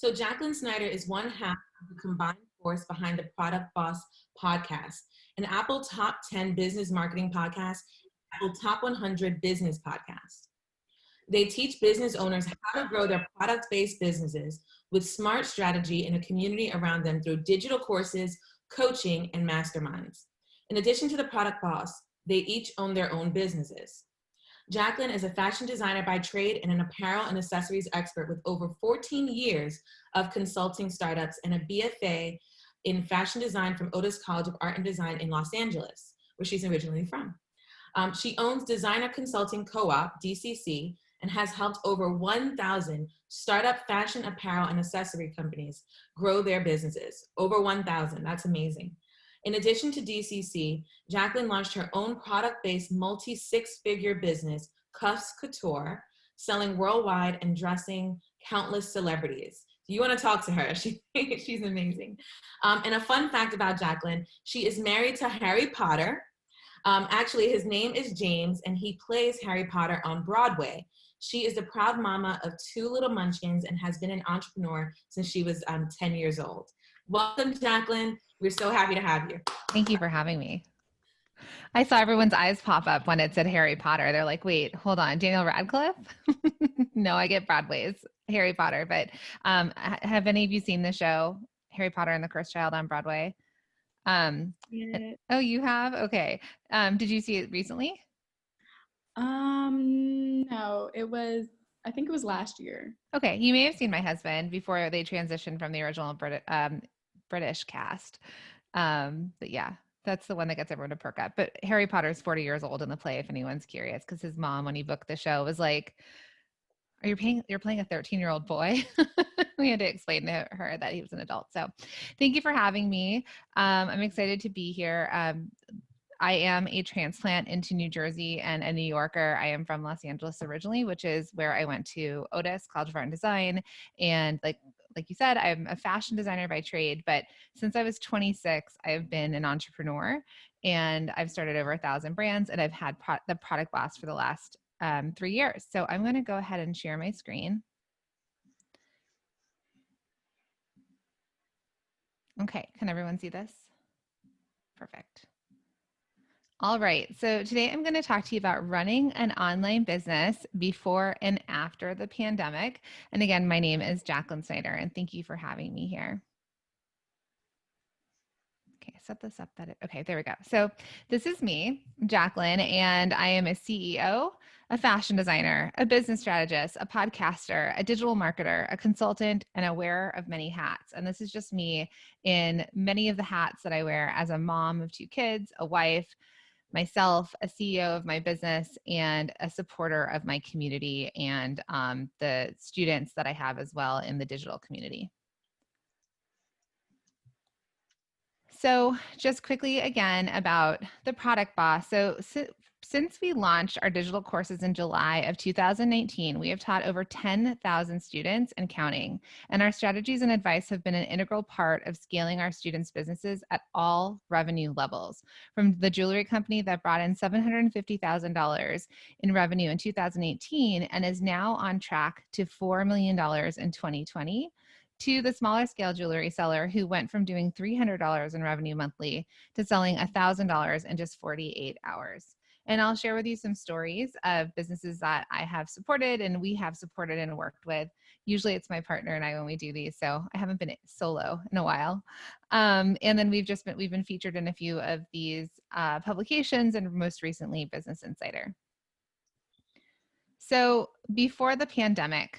So Jacqueline Snyder is one half of the combined force behind the Product Boss podcast, an Apple Top 10 business marketing podcast, Apple Top 100 business podcast. They teach business owners how to grow their product-based businesses with smart strategy and a community around them through digital courses, coaching, and masterminds. In addition to the Product Boss, they each own their own businesses. Jacqueline is a fashion designer by trade and an apparel and accessories expert with over 14 years of consulting startups and a BFA in fashion design from Otis College of Art and Design in Los Angeles, where she's originally from. She owns Designer Consulting Co-op, DCC, and has helped over 1,000 startup fashion apparel and accessory companies grow their businesses. Over 1,000, that's amazing. In addition to DCC, Jacqueline launched her own product-based multi-six-figure business, Cuffs Couture, selling worldwide and dressing countless celebrities. You want to talk to her. She's amazing. And a fun fact about Jacqueline, she is married to Harry Potter. Actually, his name is James, and he plays Harry Potter on Broadway. She is the proud mama of 2 little munchkins and has been an entrepreneur since she was 10 years old. Welcome, Jacqueline. We're so happy to have you. Thank you for having me. I saw everyone's eyes pop up when it said Harry Potter. They're like, wait, hold on, Daniel Radcliffe? No, I get Broadway's Harry Potter. But have any of you seen the show, Harry Potter and the Cursed Child on Broadway? Yeah. Oh, you have? Okay. Did you see it recently? No, I think it was last year. Okay. You may have seen My Husband before they transitioned from the original British cast. But yeah, that's the one that gets everyone to perk up. But Harry Potter's 40 years old in the play, if anyone's curious, because his mom, when he booked the show, was like, you're playing a 13-year-old boy? We had to explain to her that he was an adult. So thank you for having me. I'm excited to be here. I am a transplant into New Jersey and a New Yorker. I am from Los Angeles originally, which is where I went to Otis College of Art and Design. And like you said, I'm a fashion designer by trade, but since I was 26, I've been an entrepreneur and I've started over 1,000 brands, and I've had the Product Boss for the last 3 years. So I'm going to go ahead and share my screen. Okay, can everyone see this? Perfect. All right, so today I'm going to talk to you about running an online business before and after the pandemic. And again, my name is Jacqueline Snyder, and thank you for having me here. Okay, set this up. Okay, there we go. So this is me, Jacqueline, and I am a CEO, a fashion designer, a business strategist, a podcaster, a digital marketer, a consultant, and a wearer of many hats. And this is just me in many of the hats that I wear as a mom of 2 kids, a wife, myself, a CEO of my business, and a supporter of my community and the students that I have as well in the digital community. So just quickly again about the Product Boss. So since we launched our digital courses in July of 2019, we have taught over 10,000 students and counting. And our strategies and advice have been an integral part of scaling our students' businesses at all revenue levels. From the jewelry company that brought in $750,000 in revenue in 2018 and is now on track to $4 million in 2020, to the smaller scale jewelry seller who went from doing $300 in revenue monthly to selling $1,000 in just 48 hours. And I'll share with you some stories of businesses that I have supported and we have supported and worked with. Usually it's my partner and I when we do these, so I haven't been solo in a while. And then we've been featured in a few of these publications, and most recently Business Insider. So before the pandemic,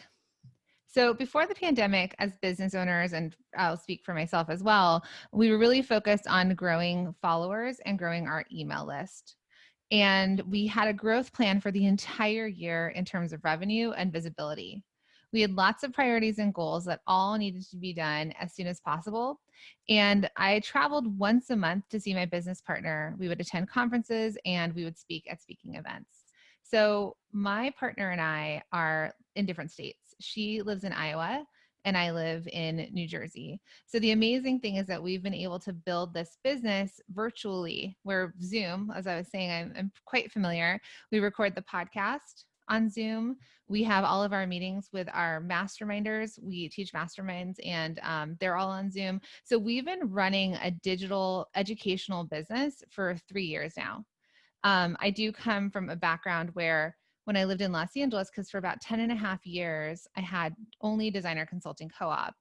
as business owners, and I'll speak for myself as well, we were really focused on growing followers and growing our email list. And we had a growth plan for the entire year in terms of revenue and visibility. We had lots of priorities and goals that all needed to be done as soon as possible. And I traveled once a month to see my business partner. We would attend conferences and we would speak at speaking events. So my partner and I are in different states. She lives in Iowa and I live in New Jersey. So the amazing thing is that we've been able to build this business virtually, where Zoom, as I was saying, I'm quite familiar. We record the podcast on Zoom. We have all of our meetings with our masterminders. We teach masterminds, and they're all on Zoom. So we've been running a digital educational business for 3 years now. I do come from a background where when I lived in Los Angeles, because for about 10 and a half years, I had only designer consulting co-op.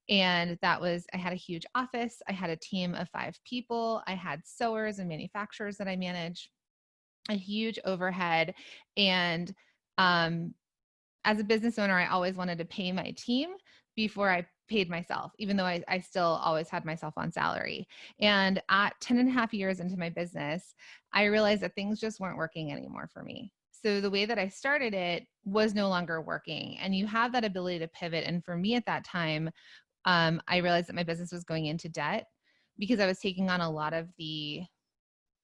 And I had a huge office. I had a team of 5 people. I had sewers and manufacturers that I managed, a huge overhead. And as a business owner, I always wanted to pay my team before I paid myself, even though I still always had myself on salary. And at 10 and a half years into my business, I realized that things just weren't working anymore for me. So the way that I started it was no longer working. And you have that ability to pivot. And for me at that time, I realized that my business was going into debt because I was taking on a lot of the,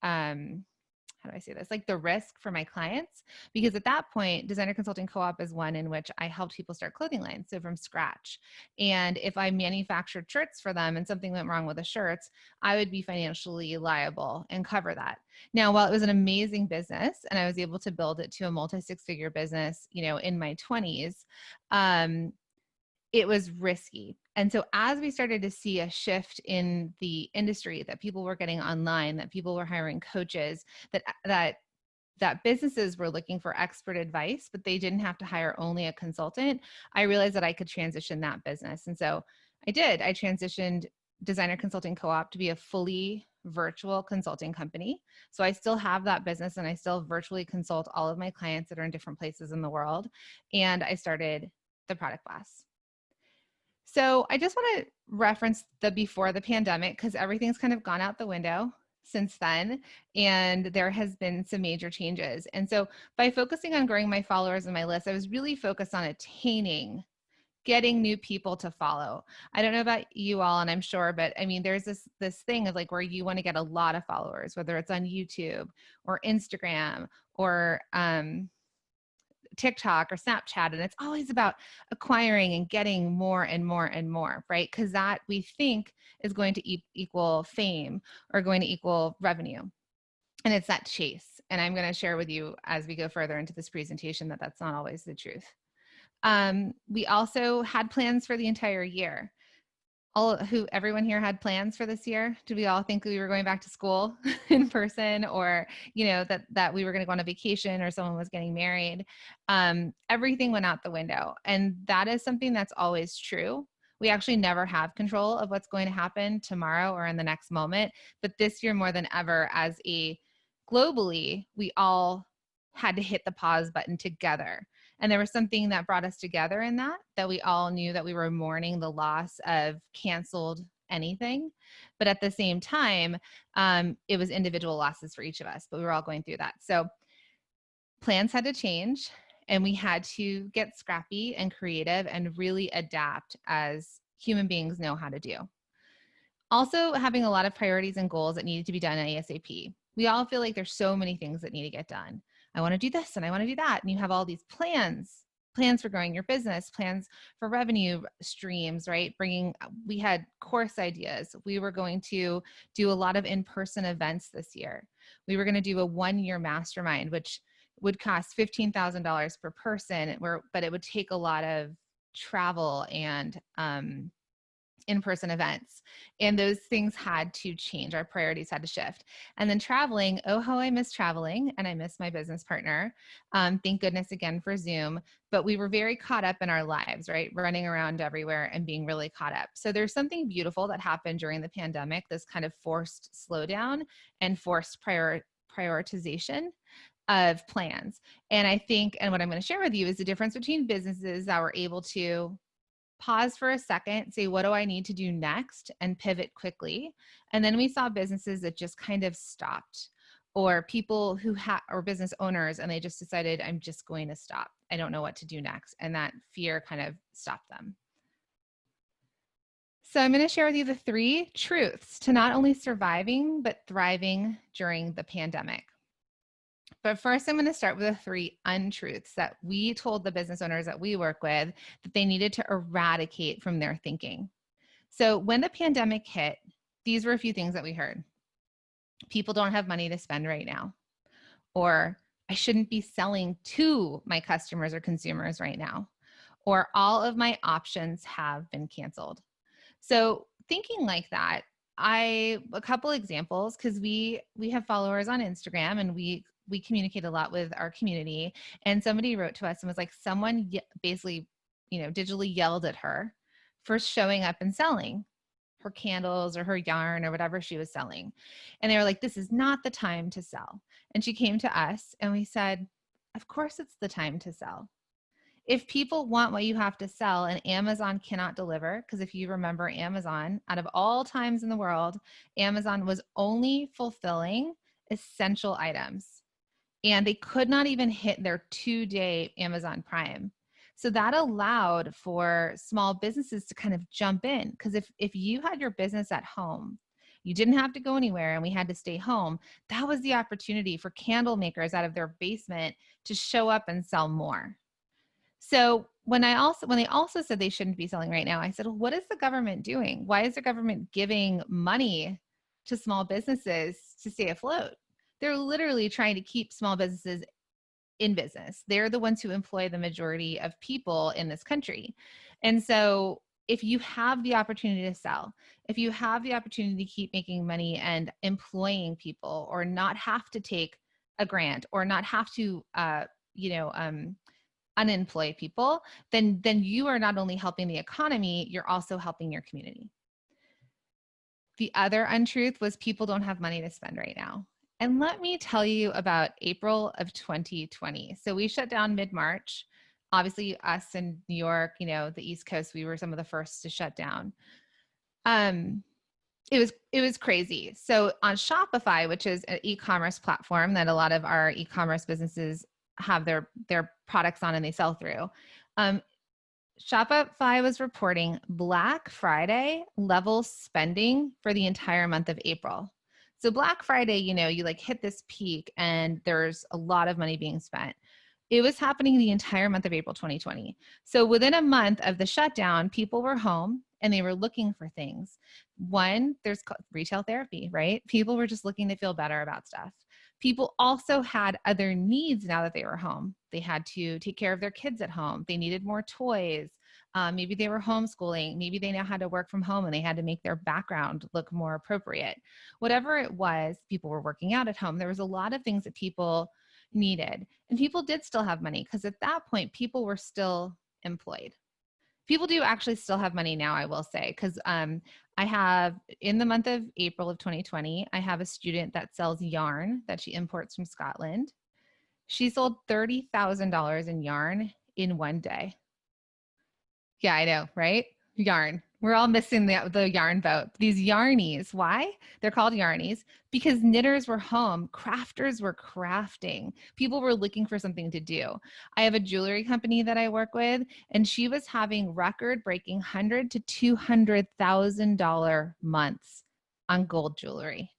how do I say this? Like the risk for my clients, because at that point, Designer Consulting Co-op is one in which I helped people start clothing lines, so from scratch. And if I manufactured shirts for them and something went wrong with the shirts, I would be financially liable and cover that. Now, while it was an amazing business and I was able to build it to a multi-six-figure business, in my 20s, it was risky. And so as we started to see a shift in the industry, that people were getting online, that people were hiring coaches, that businesses were looking for expert advice, but they didn't have to hire only a consultant, I realized that I could transition that business. And so I did. I transitioned Designer Consulting Co-op to be a fully virtual consulting company. So I still have that business and I still virtually consult all of my clients that are in different places in the world. And I started the Product Boss. So I just want to reference the before the pandemic, because everything's kind of gone out the window since then, and there has been some major changes. And so by focusing on growing my followers and my list, I was really focused on getting new people to follow. I don't know about you all, and I'm sure, but I mean, there's this thing of like where you want to get a lot of followers, whether it's on YouTube or Instagram or TikTok or Snapchat, and it's always about acquiring and getting more and more and more, right? Because that we think is going to equal fame or going to equal revenue. And it's that chase. And I'm going to share with you as we go further into this presentation that that's not always the truth. We also had plans for the entire year. Everyone here had plans for this year? Did we all think we were going back to school in person, or, that we were going to go on a vacation, or someone was getting married? Everything went out the window. And that is something that's always true. We actually never have control of what's going to happen tomorrow or in the next moment. But this year more than ever, globally, we all had to hit the pause button together. And there was something that brought us together in that we all knew that we were mourning the loss of canceled anything. But at the same time, it was individual losses for each of us, but we were all going through that. So plans had to change, and we had to get scrappy and creative and really adapt as human beings know how to do. Also, having a lot of priorities and goals that needed to be done ASAP. We all feel like there's so many things that need to get done. I want to do this and I want to do that. And you have all these plans for growing your business, plans for revenue streams, right? We had course ideas. We were going to do a lot of in-person events this year. We were going to do a 1-year mastermind, which would cost $15,000 per person, but it would take a lot of travel and in-person events. And those things had to change. Our priorities had to shift. And then traveling, oh, how I miss traveling. And I miss my business partner. Thank goodness again for Zoom. But we were very caught up in our lives, right? Running around everywhere and being really caught up. So there's something beautiful that happened during the pandemic, this kind of forced slowdown and forced prioritization of plans. And I think, and what I'm going to share with you is the difference between businesses that were able to pause for a second, say, what do I need to do next, and pivot quickly. And then we saw businesses that just kind of stopped, or people or business owners, and they just decided, I'm just going to stop. I don't know what to do next. And that fear kind of stopped them. So I'm going to share with you the 3 truths to not only surviving, but thriving during the pandemic. But first, I'm going to start with the 3 untruths that we told the business owners that we work with that they needed to eradicate from their thinking. So when the pandemic hit, these were a few things that we heard. People don't have money to spend right now. Or I shouldn't be selling to my customers or consumers right now, or all of my options have been canceled. So thinking like that, a couple examples, because we have followers on Instagram and we communicate a lot with our community, and somebody wrote to us and was like, someone basically, digitally yelled at her for showing up and selling her candles or her yarn or whatever she was selling. And they were like, this is not the time to sell. And she came to us and we said, of course it's the time to sell. If people want what you have to sell and Amazon cannot deliver, because if you remember Amazon, out of all times in the world, Amazon was only fulfilling essential items. And they could not even hit their 2-day Amazon Prime. So that allowed for small businesses to kind of jump in. Because if you had your business at home, you didn't have to go anywhere and we had to stay home, that was the opportunity for candle makers out of their basement to show up and sell more. So when they also said they shouldn't be selling right now, I said, well, what is the government doing? Why is the government giving money to small businesses to stay afloat? They're literally trying to keep small businesses in business. They're the ones who employ the majority of people in this country. And so if you have the opportunity to sell, if you have the opportunity to keep making money and employing people, or not have to take a grant, or not have to, unemploy people, then you are not only helping the economy, you're also helping your community. The other untruth was people don't have money to spend right now. And let me tell you about April of 2020. So we shut down mid-March. Obviously, us in New York, the East Coast, we were some of the first to shut down. It was crazy. So on Shopify, which is an e-commerce platform that a lot of our e-commerce businesses have their products on and they sell through, Shopify was reporting Black Friday level spending for the entire month of April. So Black Friday, you like hit this peak and there's a lot of money being spent. It was happening the entire month of April 2020. So within a month of the shutdown, people were home and they were looking for things. One, there's retail therapy, right? People were just looking to feel better about stuff. People also had other needs now that they were home. They had to take care of their kids at home. They needed more toys. Maybe they were homeschooling. Maybe they now had to work from home and they had to make their background look more appropriate. Whatever it was, people were working out at home. There was a lot of things that people needed. And people did still have money because at that point, people were still employed. People do actually still have money now, I will say, because I have, in the month of April of 2020, I have a student that sells yarn that she imports from Scotland. She sold $30,000 in yarn in one day. Yeah, I know, right? Yarn. We're all missing the yarn boat. These yarnies, why? They're called yarnies because knitters were home, crafters were crafting. People were looking for something to do. I have a jewelry company that I work with, and she was having record-breaking $100,000 to $200,000 months on gold jewelry.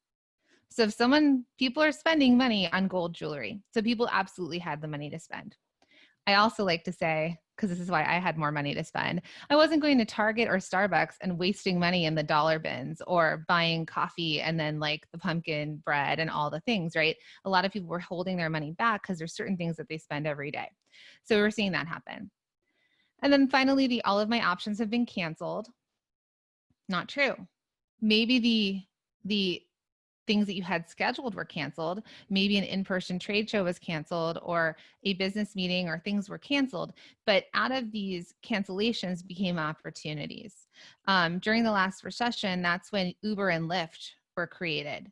So people are spending money on gold jewelry. So people absolutely had the money to spend. I also like to say, because this is why I had more money to spend, I wasn't going to Target or Starbucks and wasting money in the dollar bins or buying coffee and then like the pumpkin bread and all the things, right? A lot of people were holding their money back because there's certain things that they spend every day. So we were seeing that happen. And then finally, all of my options have been canceled. Not true. Maybe the things that you had scheduled were canceled. Maybe an in-person trade show was canceled or a business meeting or things were canceled. But out of these cancellations became opportunities. During the last recession, that's when Uber and Lyft were created,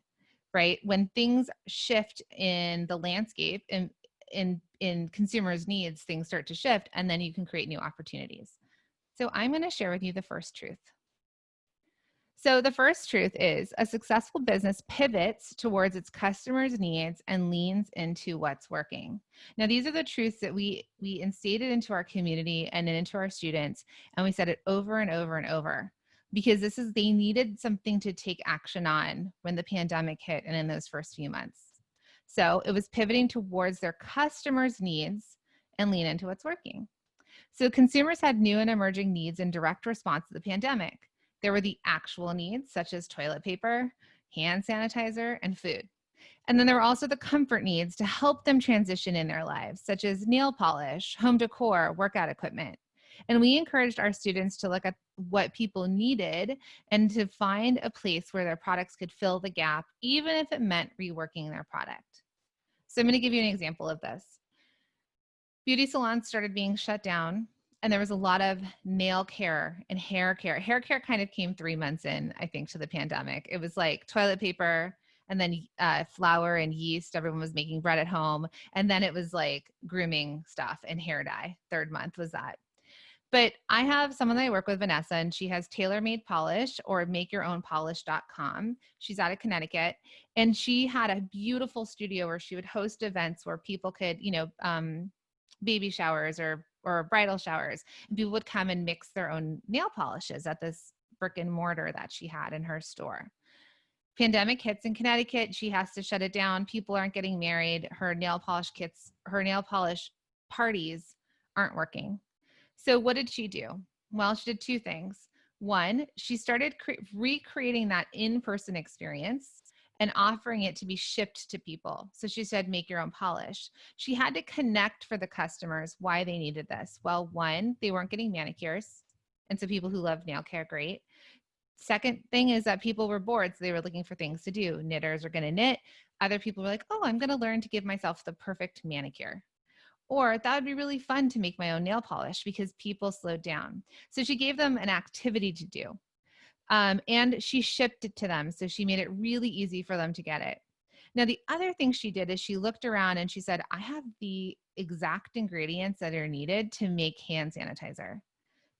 right? When things shift in the landscape and in consumers' needs, things start to shift, and then you can create new opportunities. So I'm going to share with you the first truth. So the first truth is a successful business pivots towards its customers' needs and leans into what's working. Now, these are the truths that we instated into our community and into our students, and we said it over and over and over because they needed something to take action on when the pandemic hit and in those first few months. So it was pivoting towards their customers' needs and lean into what's working. So consumers had new and emerging needs in direct response to the pandemic. There were the actual needs, such as toilet paper, hand sanitizer, and food. And then there were also the comfort needs to help them transition in their lives, such as nail polish, home decor, workout equipment. And we encouraged our students to look at what people needed and to find a place where their products could fill the gap, even if it meant reworking their product. So I'm going to give you an example of this. Beauty salons started being shut down, and there was a lot of nail care and hair care. Hair care kind of came 3 months in, I think, to the pandemic. It was like toilet paper and then flour and yeast. Everyone was making bread at home. And then it was like grooming stuff and hair dye. 3rd month was that. But I have someone that I work with, Vanessa, and she has TaylorMade Polish or MakeYourOwnPolish.com. She's out of Connecticut, and she had a beautiful studio where she would host events where people could, baby showers or bridal showers, and people would come and mix their own nail polishes at this brick and mortar that she had in her store. Pandemic hits in Connecticut. She has to shut it down. People aren't getting married. Her nail polish parties aren't working. So what did she do? Well, she did 2 things. One, she started recreating that in-person experience and offering it to be shipped to people. So she said, make your own polish. She had to connect for the customers why they needed this. Well, one, they weren't getting manicures. And so people who love nail care, great. Second thing is that people were bored, so they were looking for things to do. Knitters are going to knit. Other people were like, oh, I'm going to learn to give myself the perfect manicure. Or that would be really fun to make my own nail polish because people slowed down. So she gave them an activity to do. And she shipped it to them. So she made it really easy for them to get it. Now, the other thing she did is she looked around and she said, I have the exact ingredients that are needed to make hand sanitizer.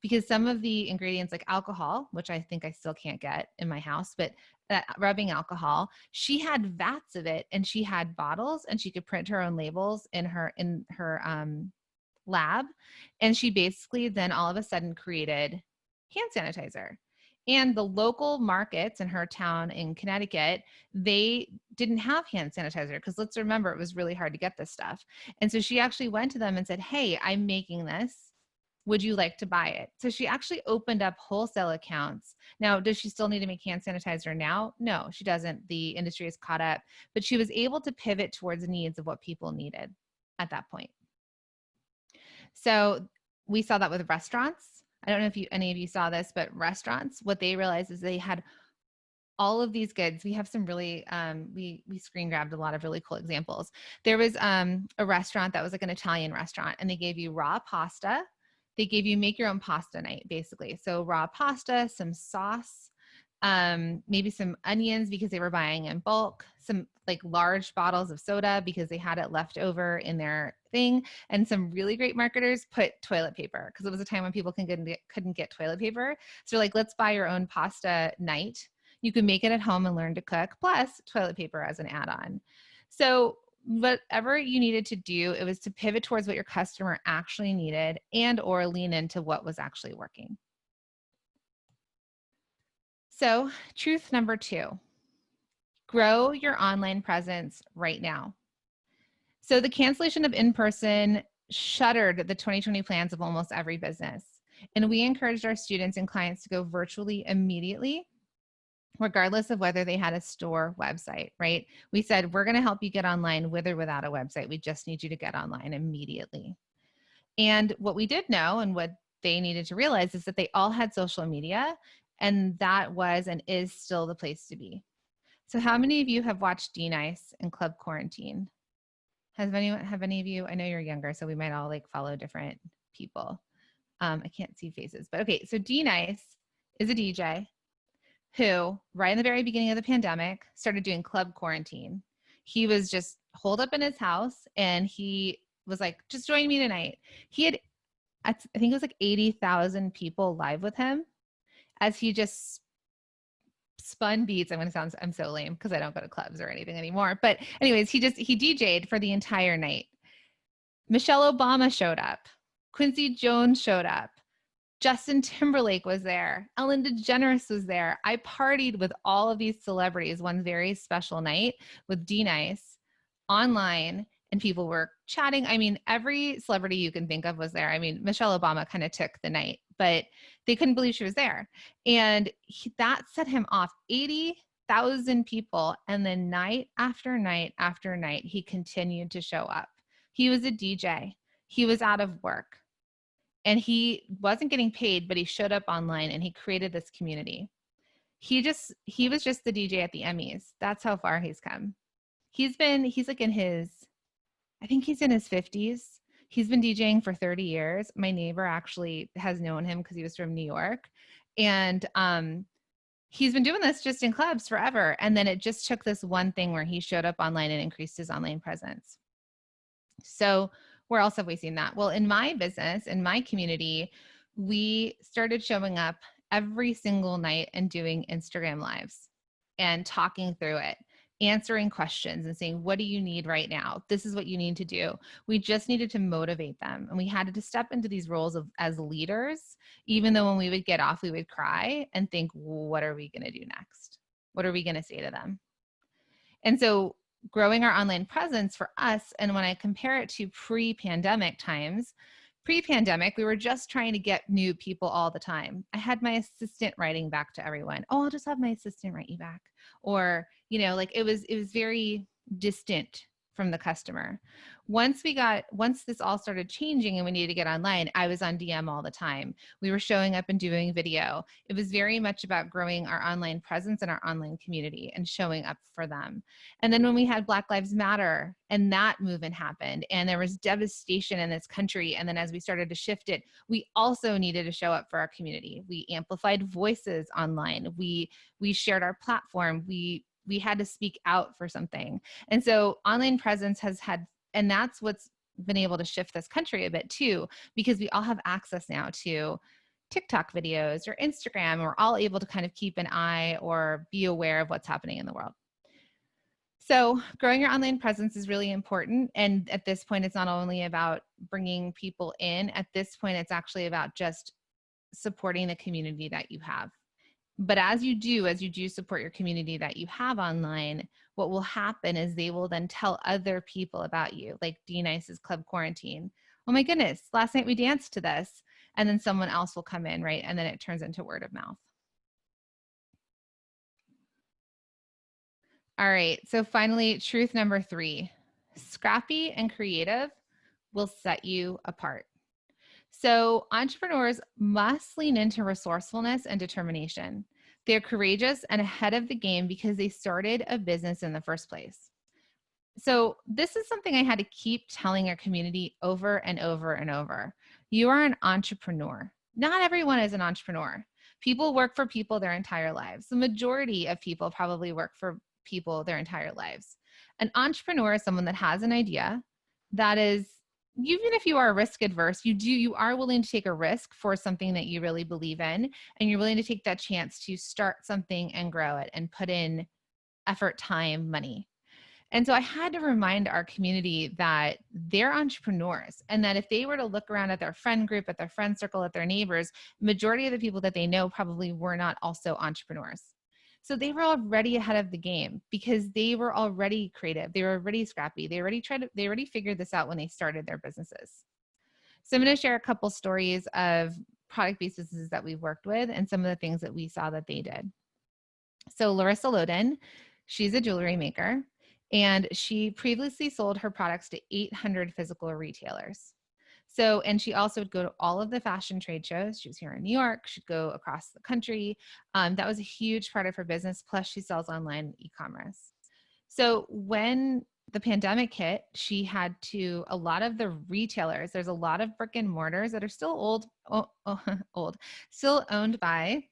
Because some of the ingredients like alcohol, which I think I still can't get in my house, but that rubbing alcohol, she had vats of it and she had bottles and she could print her own labels in her lab. And she basically then all of a sudden created hand sanitizer. And the local markets in her town in Connecticut, they didn't have hand sanitizer because let's remember, it was really hard to get this stuff. And so she actually went to them and said, hey, I'm making this. Would you like to buy it? So she actually opened up wholesale accounts. Now, does she still need to make hand sanitizer now? No, she doesn't. The industry is caught up, but she was able to pivot towards the needs of what people needed at that point. So we saw that with restaurants. I don't know if any of you saw this, but restaurants, what they realized is they had all of these goods. We have some really, we screen grabbed a lot of really cool examples. There was a restaurant that was like an Italian restaurant, and they gave you raw pasta. They gave you make your own pasta night, basically. So raw pasta, some sauce, maybe some onions because they were buying in bulk, some like large bottles of soda because they had it left over in their thing, and some really great marketers put toilet paper because it was a time when people couldn't get toilet paper. So like, let's buy your own pasta night. You can make it at home and learn to cook, plus toilet paper as an add-on. So whatever you needed to do, it was to pivot towards what your customer actually needed and or lean into what was actually working. So truth number 2, grow your online presence right now. So the cancellation of in-person shuttered the 2020 plans of almost every business. And we encouraged our students and clients to go virtually immediately, regardless of whether they had a store website, right? We said, we're going to help you get online with or without a website. We just need you to get online immediately. And what we did know and what they needed to realize is that they all had social media, and that was and is still the place to be. So how many of you have watched D-Nice and Club Quarantine? Have any of you, I know you're younger, so we might all like follow different people. I can't see faces, but okay. So D-Nice is a DJ who, right in the very beginning of the pandemic, started doing Club Quarantine. He was just holed up in his house, and he was like, just join me tonight. He had, I think it was like 80,000 people live with him as he just spun beats. I'm so lame because I don't go to clubs or anything anymore. But anyways, he DJ'd for the entire night. Michelle Obama showed up. Quincy Jones showed up. Justin Timberlake was there. Ellen DeGeneres was there. I partied with all of these celebrities one very special night with D-Nice online, and people were chatting. I mean, every celebrity you can think of was there. I mean, Michelle Obama kind of took the night, but they couldn't believe she was there. And that set him off. 1,000 people. And then night after night after night, he continued to show up. He was a DJ. He was out of work. And he wasn't getting paid, but he showed up online and he created this community. He was just the DJ at the Emmys. That's how far he's come. He's like I think he's in his 50s. He's been DJing for 30 years. My neighbor actually has known him because he was from New York. And he's been doing this just in clubs forever. And then it just took this one thing where he showed up online and increased his online presence. So where else have we seen that? Well, in my business, in my community, we started showing up every single night and doing Instagram lives and talking through it, answering questions and saying, what do you need right now? This is what you need to do. We just needed to motivate them. And we had to step into these roles as leaders, even though when we would get off, we would cry and think, what are we going to do next? What are we going to say to them? And so growing our online presence for us, and when I compare it to pre-pandemic times, pre-pandemic, we were just trying to get new people all the time. I had my assistant writing back to everyone. Oh, I'll just have my assistant write you back. Or, like it was very distant from the customer. Once this all started changing and we needed to get online, I was on DM all the time. We were showing up and doing video. It was very much about growing our online presence and our online community and showing up for them. And then when we had Black Lives Matter and that movement happened and there was devastation in this country, and then as we started to shift it, we also needed to show up for our community. We amplified voices online. We shared our platform. We had to speak out for something. And so online presence and that's what's been able to shift this country a bit too, because we all have access now to TikTok videos or Instagram. We're all able to kind of keep an eye or be aware of what's happening in the world. So growing your online presence is really important. And at this point, it's not only about bringing people in. At this point, it's actually about just supporting the community that you have. But as you do support your community that you have online, what will happen is they will then tell other people about you, like D-Nice's Club Quarantine. Oh my goodness, last night we danced to this. And then someone else will come in, right? And then it turns into word of mouth. All right, so finally, truth number 3, scrappy and creative will set you apart. So entrepreneurs must lean into resourcefulness and determination. They're courageous and ahead of the game because they started a business in the first place. So this is something I had to keep telling our community over and over and over. You are an entrepreneur. Not everyone is an entrepreneur. People work for people their entire lives. The majority of people probably work for people their entire lives. An entrepreneur is someone that has an idea that is, even if you are risk adverse, you are willing to take a risk for something that you really believe in, and you're willing to take that chance to start something and grow it and put in effort, time, money. And so I had to remind our community that they're entrepreneurs, and that if they were to look around at their friend group, at their friend circle, at their neighbors, majority of the people that they know probably were not also entrepreneurs. So they were already ahead of the game because they were already creative. They were already scrappy. They already figured this out when they started their businesses. So I'm going to share a couple stories of product-based businesses that we've worked with and some of the things that we saw that they did. So Larissa Loden, she's a jewelry maker, and she previously sold her products to 800 physical retailers. So, and she also would go to all of the fashion trade shows. She was here in New York. She'd go across the country. That was a huge part of her business. Plus, she sells online e-commerce. So when the pandemic hit, she had to, a lot of the retailers, there's a lot of brick and mortars that are still still owned by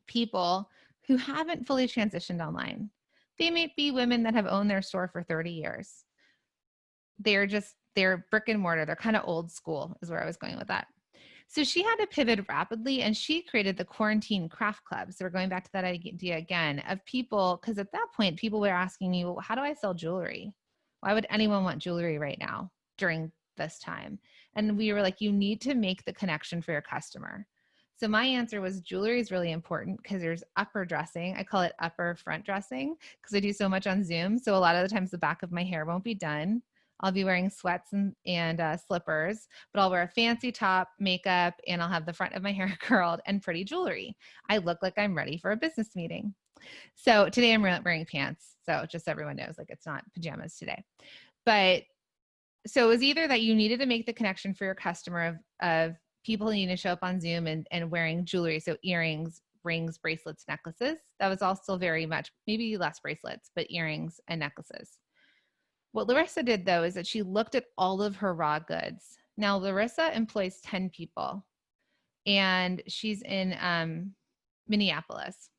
people who haven't fully transitioned online. They may be women that have owned their store for 30 years. They're brick and mortar. They're kind of old school is where I was going with that. So she had to pivot rapidly, and she created the quarantine craft club. So we're going back to that idea again of people, because at that point, people were asking me, well, how do I sell jewelry? Why would anyone want jewelry right now during this time? And we were like, you need to make the connection for your customer. So my answer was jewelry is really important because there's upper dressing. I call it upper front dressing because I do so much on Zoom. So a lot of the times the back of my hair won't be done. I'll be wearing sweats and slippers, but I'll wear a fancy top, makeup, and I'll have the front of my hair curled and pretty jewelry. I look like I'm ready for a business meeting. So today I'm wearing pants. So just so everyone knows, like it's not pajamas today. But so it was either that you needed to make the connection for your customer of people needing to show up on Zoom and wearing jewelry. So earrings, rings, bracelets, necklaces. That was all still very much, maybe less bracelets, but earrings and necklaces. What Larissa did though is that she looked at all of her raw goods. Now Larissa employs 10 people and she's in Minneapolis.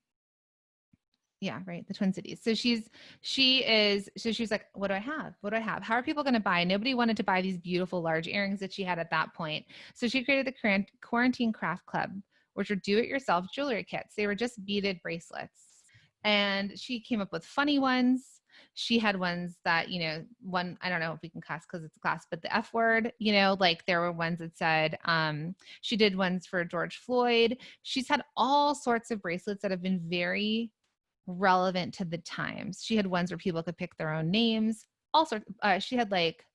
Yeah, right. The Twin Cities. So she was like, what do I have? What do I have? How are people going to buy? Nobody wanted to buy these beautiful large earrings that she had at that point. So she created the Quarantine Craft Club, which were do-it-yourself jewelry kits. They were just beaded bracelets. And she came up with funny ones. She had ones that, one, I don't know if we can cuss because it's a class, but the F word, like there were ones that said, she did ones for George Floyd. She's had all sorts of bracelets that have been very relevant to the times. She had ones where people could pick their own names. All sorts. She had like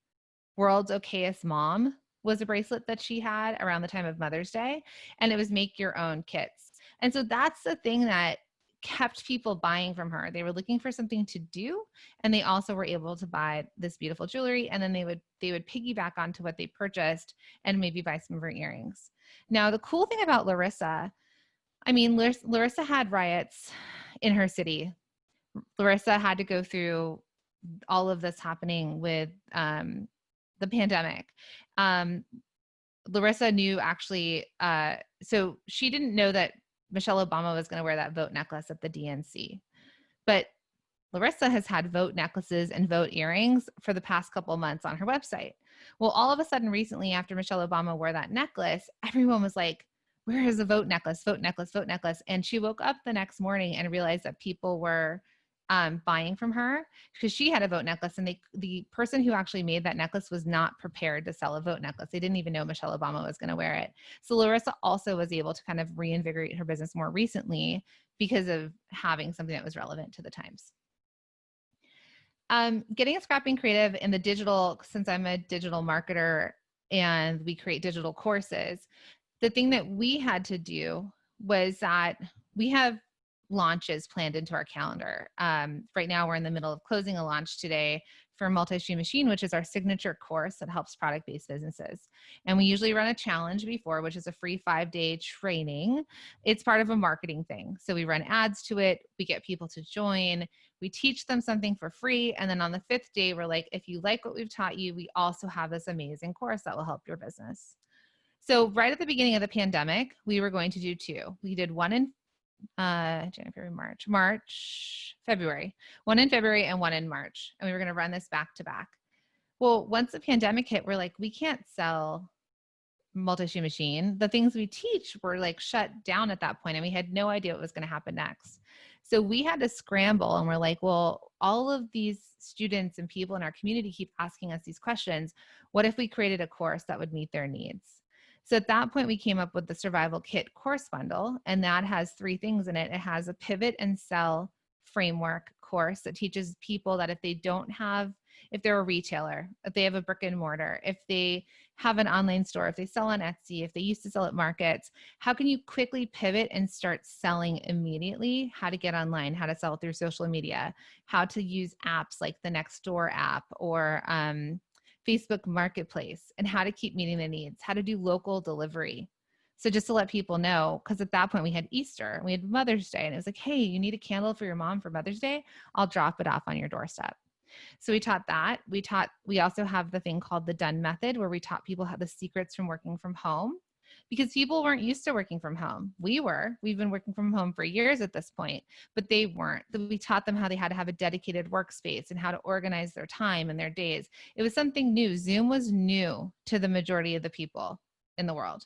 World's Okayest Mom was a bracelet that she had around the time of Mother's Day, and it was make your own kits. And so that's the thing that kept people buying from her. They were looking for something to do, and they also were able to buy this beautiful jewelry, and then they would piggyback onto what they purchased and maybe buy some of her earrings. Now, the cool thing about Larissa, Larissa had riots in her city. Larissa had to go through all of this happening with the pandemic. Larissa knew actually, so she didn't know that Michelle Obama was going to wear that vote necklace at the DNC. But Larissa has had vote necklaces and vote earrings for the past couple months on her website. Well, all of a sudden recently, after Michelle Obama wore that necklace, everyone was like, where is the vote necklace, vote necklace, vote necklace? And she woke up the next morning and realized that people were buying from her because she had a vote necklace, and the person who actually made that necklace was not prepared to sell a vote necklace. They didn't even know Michelle Obama was going to wear it. So Larissa also was able to kind of reinvigorate her business more recently because of having something that was relevant to the times. Getting a scrapping creative in the digital, since I'm a digital marketer and we create digital courses, the thing that we had to do was that we have launches planned into our calendar. Right now we're in the middle of closing a launch today for Multi-Stream Machine, which is our signature course that helps product-based businesses. And we usually run a challenge before, which is a free 5-day training. It's part of a marketing thing. So we run ads to it. We get people to join. We teach them something for free. And then on the 5th day, we're like, if you like what we've taught you, we also have this amazing course that will help your business. So right at the beginning of the pandemic, we were going to do 2. We did one in February, one in February and one in March. And we were going to run this back to back. Well, once the pandemic hit, we're like, we can't sell Multi-Stream Machine. The things we teach were like shut down at that point, and we had no idea what was going to happen next. So we had to scramble, and we're like, well, all of these students and people in our community keep asking us these questions. What if we created a course that would meet their needs? So at that point, we came up with the Survival Kit course bundle, and that has 3 things in it. It has a pivot and sell framework course that teaches people that if they're a retailer, if they have a brick and mortar, if they have an online store, if they sell on Etsy, if they used to sell at markets, how can you quickly pivot and start selling immediately? How to get online, how to sell through social media, how to use apps like the Nextdoor app or Facebook Marketplace, and how to keep meeting the needs, how to do local delivery. So just to let people know, because at that point we had Easter, we had Mother's Day, and it was like, hey, you need a candle for your mom for Mother's Day? I'll drop it off on your doorstep. So we taught that. We also have the thing called the Done Method, where we taught people how the secrets from working from home, because people weren't used to working from home. We've been working from home for years at this point, but they weren't. We taught them how they had to have a dedicated workspace and how to organize their time and their days. It was something new. Zoom was new to the majority of the people in the world.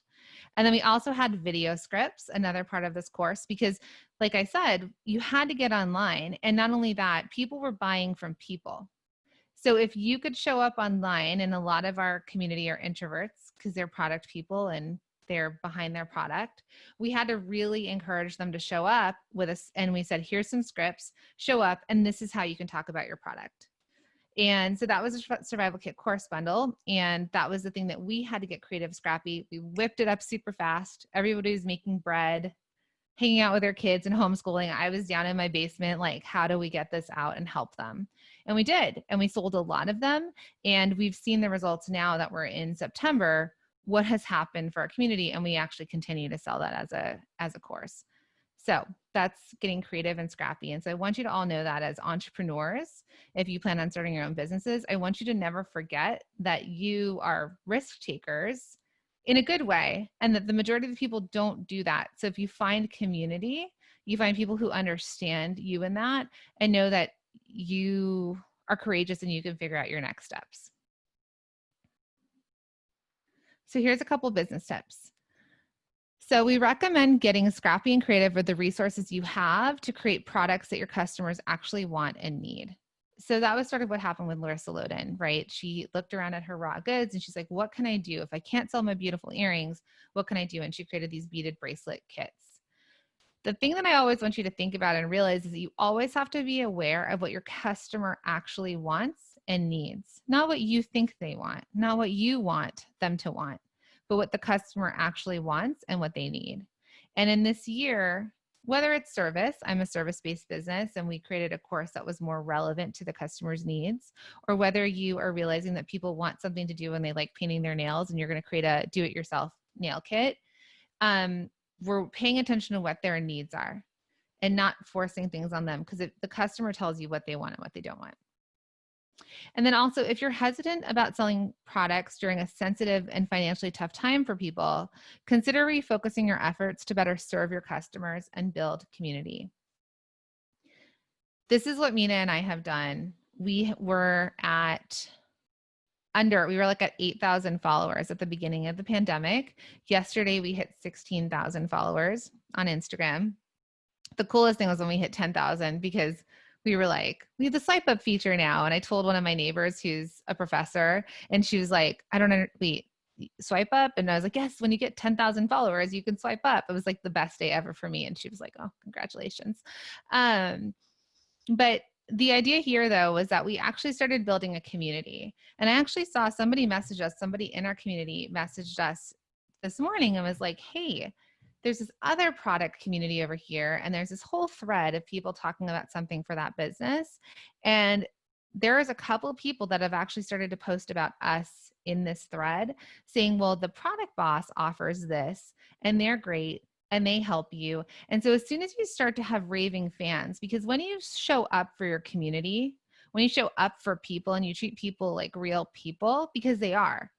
And then we also had video scripts, another part of this course, because like I said, you had to get online. And not only that, people were buying from people. So if you could show up online, and a lot of our community are introverts because they're product people and they're behind their product, we had to really encourage them to show up with us. And we said, here's some scripts, show up, and this is how you can talk about your product. And so that was a Survival Kit course bundle. And that was the thing that we had to get creative, scrappy. We whipped it up super fast. Everybody was making bread. hanging out with their kids and homeschooling. I was down in my basement, like, how do we get this out and help them? And we did. And we sold a lot of them. And we've seen the results now that we're in September, what has happened for our community. And we actually continue to sell that as a course. So that's getting creative and scrappy. And so I want you to all know that as entrepreneurs, if you plan on starting your own businesses, I want you to never forget that you are risk takers in a good way, and that the majority of the people don't do that. So if you find community, you find people who understand you in that and know that you are courageous and you can figure out your next steps. So here's a couple business tips. So we recommend getting scrappy and creative with the resources you have to create products that your customers actually want and need. So that was sort of what happened with Larissa Loden, right? She looked around at her raw goods and she's like, what can I do? If I can't sell my beautiful earrings, what can I do? And she created these beaded bracelet kits. The thing that I always want you to think about and realize is that you always have to be aware of what your customer actually wants and needs, not what you think they want, not what you want them to want, but what the customer actually wants and what they need. And in this year, whether it's service, I'm a service-based business and we created a course that was more relevant to the customer's needs, or whether you are realizing that people want something to do when they like painting their nails and you're going to create a do-it-yourself nail kit, we're paying attention to what their needs are and not forcing things on them, because the customer tells you what they want and what they don't want. And then also, if you're hesitant about selling products during a sensitive and financially tough time for people, consider refocusing your efforts to better serve your customers and build community. This is what Mina and I have done. We were at like at 8,000 followers at the beginning of the pandemic. Yesterday, we hit 16,000 followers on Instagram. The coolest thing was when we hit 10,000, because we were like, we have the swipe up feature now. And I told one of my neighbors who's a professor, and she was like, I don't know, wait, swipe up? And I was like, yes, when you get 10,000 followers, you can swipe up. It was like the best day ever for me. And she was like, oh, congratulations. But the idea here, though, was that we actually started building a community. And I actually saw somebody message us, somebody in our community messaged us this morning and was like, hey, there's this other product community over here, and there's this whole thread of people talking about something for that business. And there is a couple of people that have actually started to post about us in this thread saying, well, the product boss offers this and they're great and they help you. And so as soon as you start to have raving fans, because when you show up for your community, when you show up for people and you treat people like real people, because they are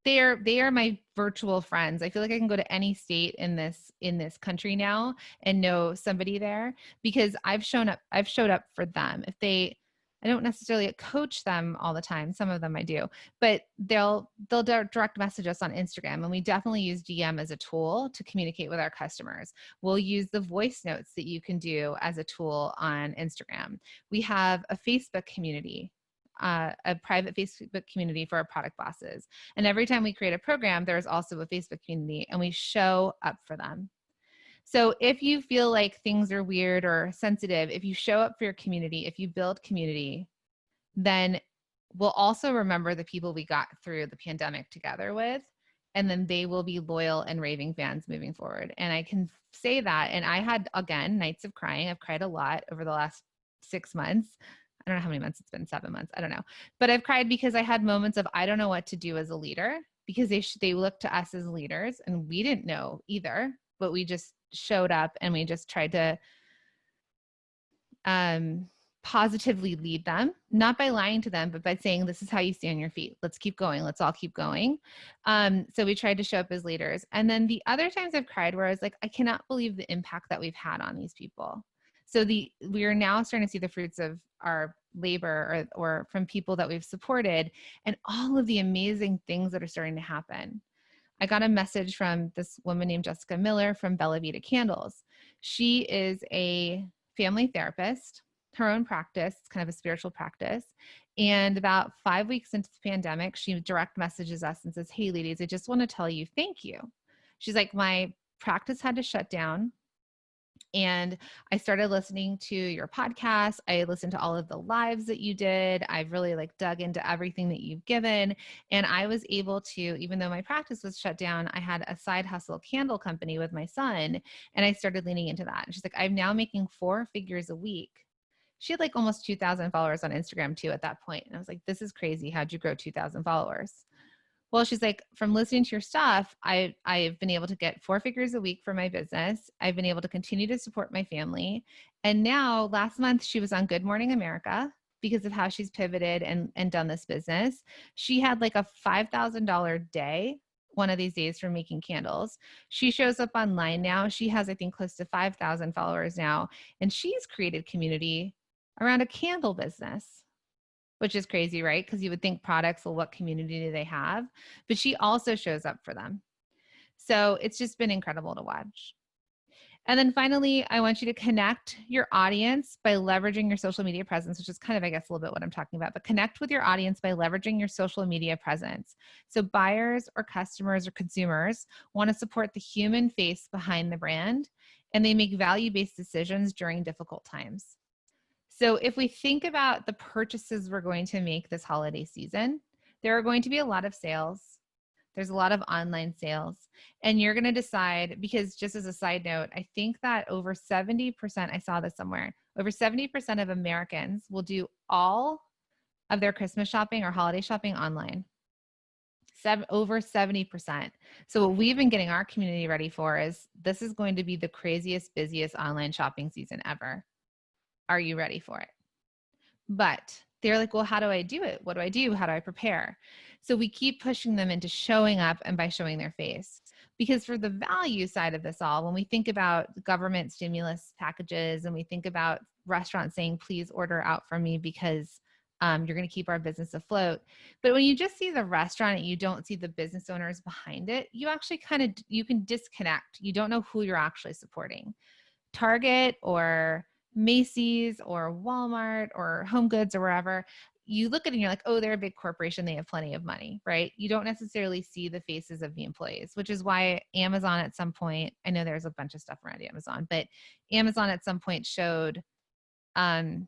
my virtual friends. I feel like I can go to any state in this country now and know somebody there, because I've showed up for them. I don't necessarily coach them all the time. Some of them I do, but they'll direct message us on Instagram, and we definitely use DM as a tool to communicate with our customers. We'll use the voice notes that you can do as a tool on Instagram. We have a Facebook community, a private Facebook community for our product bosses. And every time we create a program, there's also a Facebook community, and we show up for them. So if you feel like things are weird or sensitive, if you show up for your community, if you build community, then we'll also remember the people we got through the pandemic together with, and then they will be loyal and raving fans moving forward. And I can say that. And I had, again, nights of crying. I've cried a lot over the last 6 months. I don't know how many months it's been, 7 months. I don't know. But I've cried because I had moments of, I don't know what to do as a leader, because they looked to us as leaders and we didn't know either, but we just showed up and we just tried to positively lead them, not by lying to them, but by saying, this is how you stand on your feet. Let's keep going. Let's all keep going. So we tried to show up as leaders. And then the other times I've cried where I was like, I cannot believe the impact that we've had on these people. So we are now starting to see the fruits of our labor or from people that we've supported, and all of the amazing things that are starting to happen. I got a message from this woman named Jessica Miller from Bella Vita Candles. She is a family therapist, her own practice, kind of a spiritual practice. And about 5 weeks into the pandemic, she direct messages us and says, hey ladies, I just want to tell you, thank you. She's like, my practice had to shut down. And I started listening to your podcast. I listened to all of the lives that you did. I've really like dug into everything that you've given. And I was able to, even though my practice was shut down, I had a side hustle candle company with my son. And I started leaning into that. And she's like, I'm now making 4 figures a week. She had like almost 2,000 followers on Instagram too at that point. And I was like, this is crazy. How'd you grow 2,000 followers? Well, she's like, from listening to your stuff, I've been able to get 4 figures a week for my business. I've been able to continue to support my family. And now last month she was on Good Morning America because of how she's pivoted and done this business. She had like a $5,000 day one of these days for making candles. She shows up online now. She has, I think, close to 5,000 followers now. And she's created community around a candle business, which is crazy, right? Because you would think products, well, what community do they have? But she also shows up for them. So it's just been incredible to watch. And then finally, I want you to connect your audience by leveraging your social media presence, which is kind of, I guess, a little bit what I'm talking about, but connect with your audience by leveraging your social media presence. So buyers or customers or consumers want to support the human face behind the brand, and they make value-based decisions during difficult times. So if we think about the purchases we're going to make this holiday season, there are going to be a lot of sales. There's a lot of online sales. And you're going to decide, because just as a side note, I think that over 70%, I saw this somewhere, over 70% of Americans will do all of their Christmas shopping or holiday shopping online. Over 70%. So what we've been getting our community ready for is this is going to be the craziest, busiest online shopping season ever. Are you ready for it? But they're like, well, how do I do it? What do I do? How do I prepare? So we keep pushing them into showing up and by showing their face. Because for the value side of this all, when we think about government stimulus packages and we think about restaurants saying, please order out from me because you're going to keep our business afloat. But when you just see the restaurant and you don't see the business owners behind it, you actually you can disconnect. You don't know who you're actually supporting. Target or Macy's or Walmart or Home Goods or wherever, you look at it and you're like, oh, they're a big corporation. They have plenty of money, right? You don't necessarily see the faces of the employees, which is why Amazon at some point, I know there's a bunch of stuff around Amazon, but Amazon at some point showed the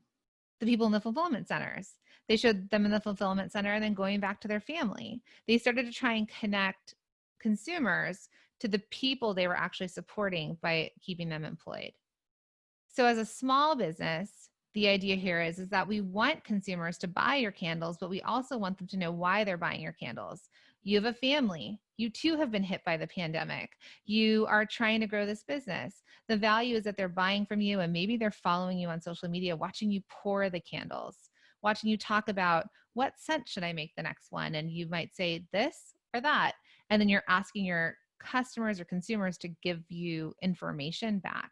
people in the fulfillment centers. They showed them in the fulfillment center and then going back to their family. They started to try and connect consumers to the people they were actually supporting by keeping them employed. So as a small business, the idea here is that we want consumers to buy your candles, but we also want them to know why they're buying your candles. You have a family. You too have been hit by the pandemic. You are trying to grow this business. The value is that they're buying from you and maybe they're following you on social media, watching you pour the candles, watching you talk about what scent should I make the next one? And you might say this or that. And then you're asking your customers or consumers to give you information back.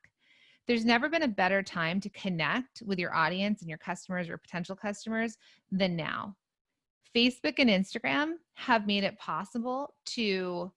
There's never been a better time to connect with your audience and your customers or potential customers than now. Facebook and Instagram have made it possible to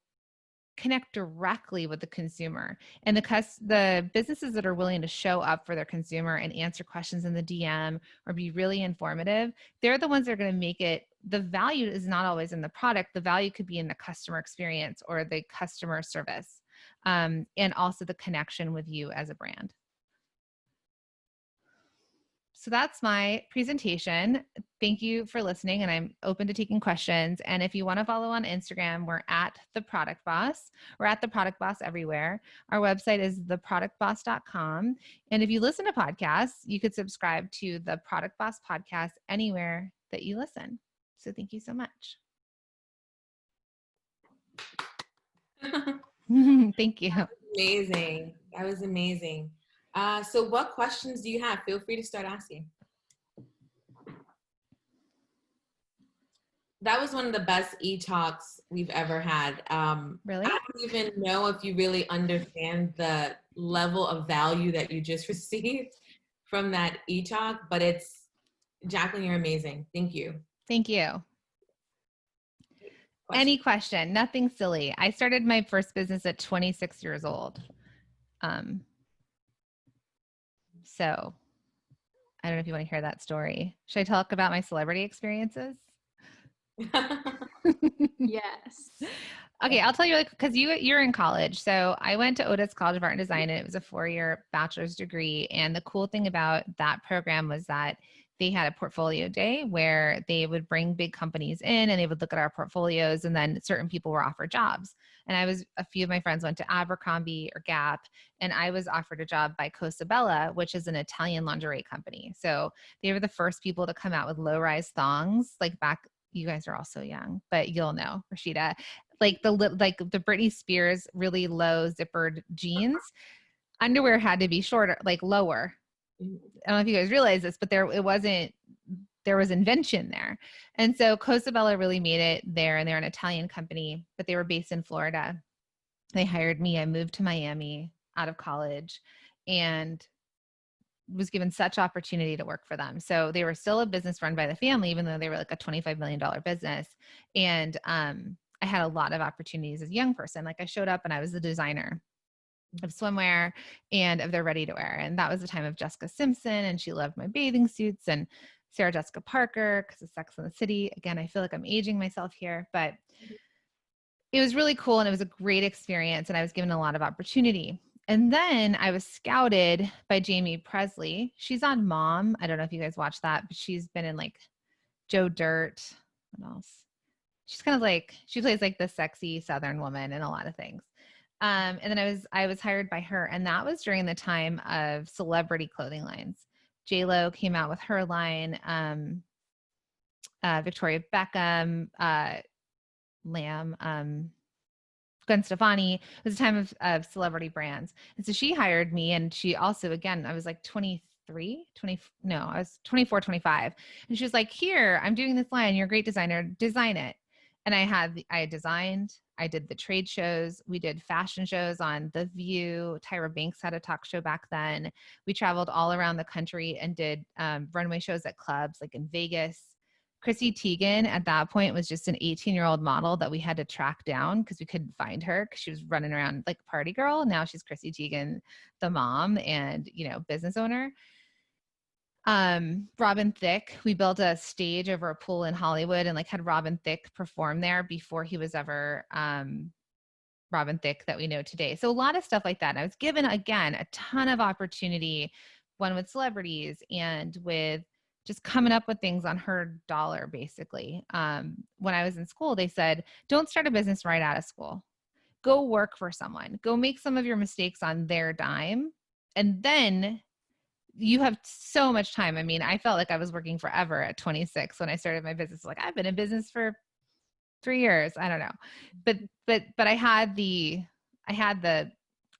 connect directly with the consumer, and the businesses that are willing to show up for their consumer and answer questions in the DM or be really informative, they're the ones that are going to make it. The value is not always in the product. The value could be in the customer experience or the customer service, and also the connection with you as a brand. So that's my presentation. Thank you for listening, and I'm open to taking questions. And if you want to follow on Instagram, we're at The Product Boss. We're at The Product Boss everywhere. Our website is theproductboss.com. And if you listen to podcasts, you could subscribe to The Product Boss podcast anywhere that you listen. So thank you so much. Thank you. Amazing. That was amazing. So what questions do you have? Feel free to start asking. That was one of the best e-talks we've ever had. Really? I don't even know if you really understand the level of value that you just received from that e-talk, but Jacqueline, you're amazing. Thank you. Thank you. Any question, nothing silly. I started my first business at 26 years old. So I don't know if you want to hear that story. Should I talk about my celebrity experiences? Yes. Okay, I'll tell you, like, because you're in college. So I went to Otis College of Art and Design, and it was a 4-year bachelor's degree. And the cool thing about that program was that they had a portfolio day where they would bring big companies in and they would look at our portfolios, and then certain people were offered jobs. And a few of my friends went to Abercrombie or Gap, and I was offered a job by Cosa Bella, which is an Italian lingerie company. So they were the first people to come out with low-rise thongs, like back. You guys are all so young, but you'll know, Rashida, like the Britney Spears really low zippered jeans. Underwear had to be shorter, like lower. I don't know if you guys realize this, but there was invention there. And so Cosa Bella really made it there, and they're an Italian company, but they were based in Florida. They hired me. I moved to Miami out of college and was given such opportunity to work for them. So they were still a business run by the family, even though they were like a $25 million business. And I had a lot of opportunities as a young person. Like I showed up and I was the designer of swimwear and of their ready to wear. And that was the time of Jessica Simpson, and she loved my bathing suits, and Sarah Jessica Parker because of Sex and the City. Again, I feel like I'm aging myself here, but it was really cool and it was a great experience, and I was given a lot of opportunity. And then I was scouted by Jamie Presley. She's on Mom. I don't know if you guys watch that, but she's been in like Joe Dirt. What else? She's kind of like, she plays like the sexy Southern woman in a lot of things. And then I was hired by her, and that was during the time of celebrity clothing lines. J-Lo came out with her line, Victoria Beckham, Gwen Stefani. It was a time of celebrity brands. And so she hired me, and she also, again, I was like 23, 20, no, I was 24, 25. And she was like, here, I'm doing this line. You're a great designer. Design it. And I designed, I did the trade shows. We did fashion shows on The View. Tyra Banks had a talk show back then. We traveled all around the country and did runway shows at clubs like in Vegas. Chrissy Teigen at that point was just an 18-year-old model that we had to track down because we couldn't find her because she was running around like a party girl. Now she's Chrissy Teigen, the mom and, business owner. Robin Thicke, we built a stage over a pool in Hollywood and like had Robin Thicke perform there before he was ever Robin Thicke that we know today. So a lot of stuff like that. And I was given, again, a ton of opportunity, one with celebrities and with just coming up with things on her dollar, basically. When I was in school, they said, don't start a business right out of school. Go work for someone. Go make some of your mistakes on their dime. And then you have so much time. I mean, I felt like I was working forever at 26 when I started my business. Like I've been in business for 3 years. I don't know. But I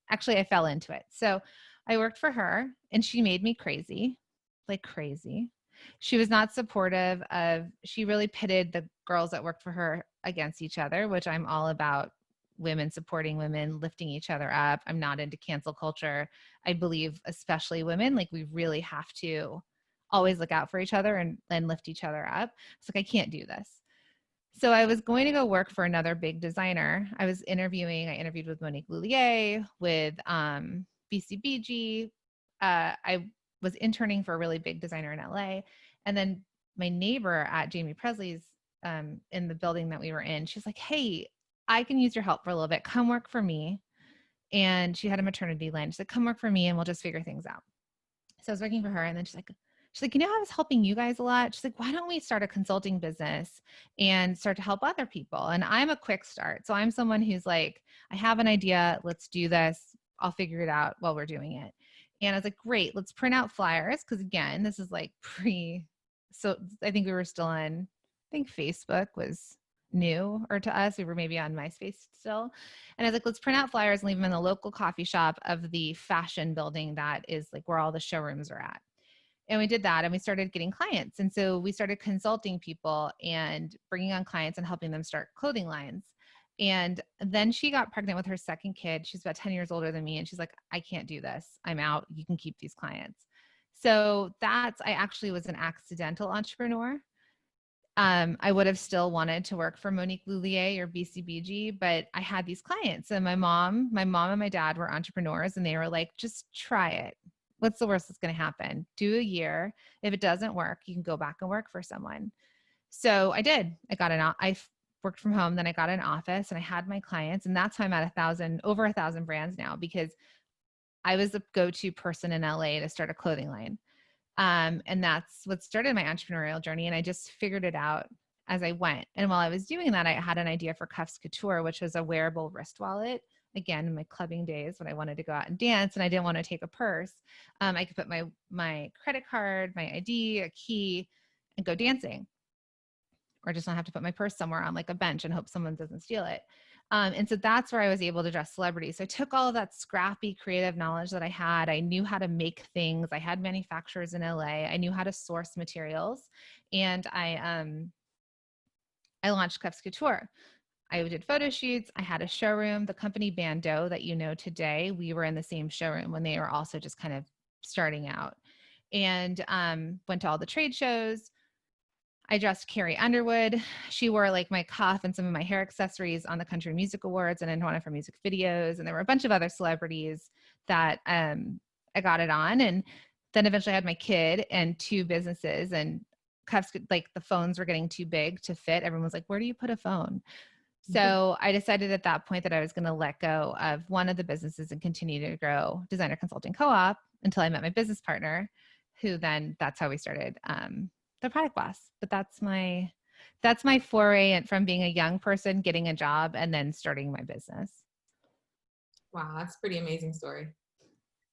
actually I fell into it. So I worked for her and she made me crazy, like crazy. She was not supportive she really pitted the girls that worked for her against each other, which I'm all about. Women supporting women, lifting each other up. I'm not into cancel culture. I believe, especially women, like we really have to always look out for each other and lift each other up. It's like, I can't do this. So I was going to go work for another big designer. I interviewed with Monique Lhuillier, with BCBG. I was interning for a really big designer in LA. And then my neighbor at Jamie Presley's in the building that we were in, she's like, hey, I can use your help for a little bit. Come work for me. And she had a maternity line. She said, come work for me and we'll just figure things out. So I was working for her. And then she's like, I was helping you guys a lot. She's like, why don't we start a consulting business and start to help other people? And I'm a quick start. So I'm someone who's like, I have an idea. Let's do this. I'll figure it out while we're doing it. And I was like, great, let's print out flyers. Cause again, this is like so I think we were still on, I think Facebook was new or to us. We were maybe on MySpace still. And I was like, let's print out flyers and leave them in the local coffee shop of the fashion building that is like where all the showrooms are at. And we did that and we started getting clients. And so we started consulting people and bringing on clients and helping them start clothing lines. And then she got pregnant with her second kid. She's about 10 years older than me. And she's like, I can't do this. I'm out. You can keep these clients. So I actually was an accidental entrepreneur. I would have still wanted to work for Monique Lhuillier or BCBG, but I had these clients and my mom and my dad were entrepreneurs and they were like, just try it. What's the worst that's going to happen? Do a year. If it doesn't work, you can go back and work for someone. So I did. I worked from home. Then I got an office and I had my clients, and that's how I'm at over 1,000 brands now, because I was the go-to person in LA to start a clothing line. And that's what started my entrepreneurial journey. And I just figured it out as I went. And while I was doing that, I had an idea for Cuffs Couture, which was a wearable wrist wallet. Again, in my clubbing days when I wanted to go out and dance and I didn't want to take a purse, I could put my credit card, my ID, a key, and go dancing. Or just not have to put my purse somewhere on like a bench and hope someone doesn't steal it. And so that's where I was able to dress celebrities. So I took all of that scrappy creative knowledge that I had. I knew how to make things. I had manufacturers in LA. I knew how to source materials. And I launched Cuffs Couture. I did photo shoots. I had a showroom. The company Bando that you know today, we were in the same showroom when they were also just kind of starting out. And went to all the trade shows. I dressed Carrie Underwood. She wore like my cuff and some of my hair accessories on the Country Music Awards and in one of her music videos. And there were a bunch of other celebrities that I got it on. And then eventually I had my kid and 2 businesses, and cuffs, like the phones were getting too big to fit. Everyone was like, where do you put a phone? So I decided at that point that I was going to let go of one of the businesses and continue to grow Designer Consulting Co-op until I met my business partner, who then that's how we started the Product Boss. But that's my foray from being a young person, getting a job, and then starting my business. Wow, that's a pretty amazing story.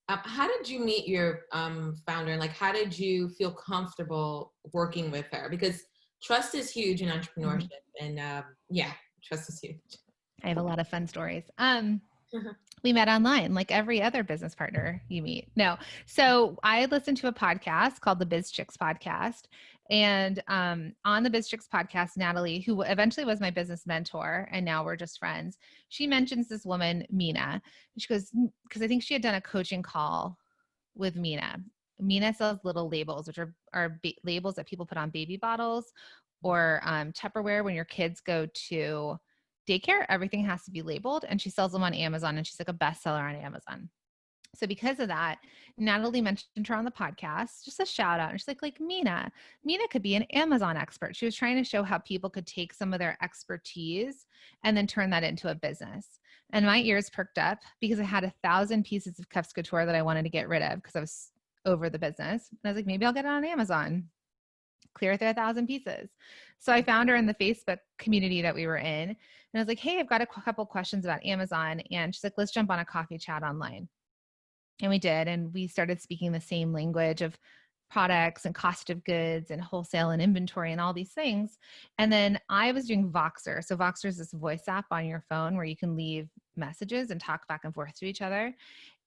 How did you meet your founder, and like how did you feel comfortable working with her? Because trust is huge in entrepreneurship, and yeah, trust is huge. I have a lot of fun stories. We met online, like every other business partner you meet. No. So I listened to a podcast called the Biz Chicks podcast. And on the Biz Chicks podcast, Natalie, who eventually was my business mentor, and now we're just friends, she mentions this woman, Mina. And she goes, because I think she had done a coaching call with Mina. Mina sells little labels, which are labels that people put on baby bottles or Tupperware when your kids go to daycare. Everything has to be labeled, and she sells them on Amazon, and she's like a bestseller on Amazon. So because of that, Natalie mentioned her on the podcast, just a shout out. And she's like Mina could be an Amazon expert. She was trying to show how people could take some of their expertise and then turn that into a business. And my ears perked up because I had 1,000 pieces of Cuffs Couture that I wanted to get rid of because I was over the business. And I was like, maybe I'll get it on Amazon. Clear through 1,000 pieces. So I found her in the Facebook community that we were in. And I was like, hey, I've got a couple questions about Amazon. And she's like, let's jump on a coffee chat online. And we did. And we started speaking the same language of products and cost of goods and wholesale and inventory and all these things. And then I was doing Voxer. So Voxer is this voice app on your phone where you can leave messages and talk back and forth to each other.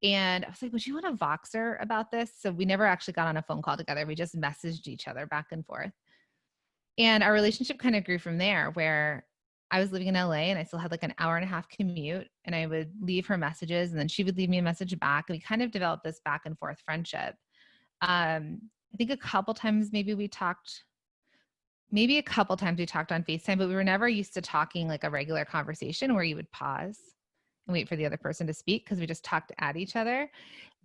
And I was like, would you want to Voxer about this? So we never actually got on a phone call together. We just messaged each other back and forth. And our relationship kind of grew from there, where I was living in LA and I still had like an hour-and-a-half commute, and I would leave her messages and then she would leave me a message back. And we kind of developed this back and forth friendship. I think a couple times we talked on FaceTime, but we were never used to talking like a regular conversation where you would pause and wait for the other person to speak, because we just talked at each other.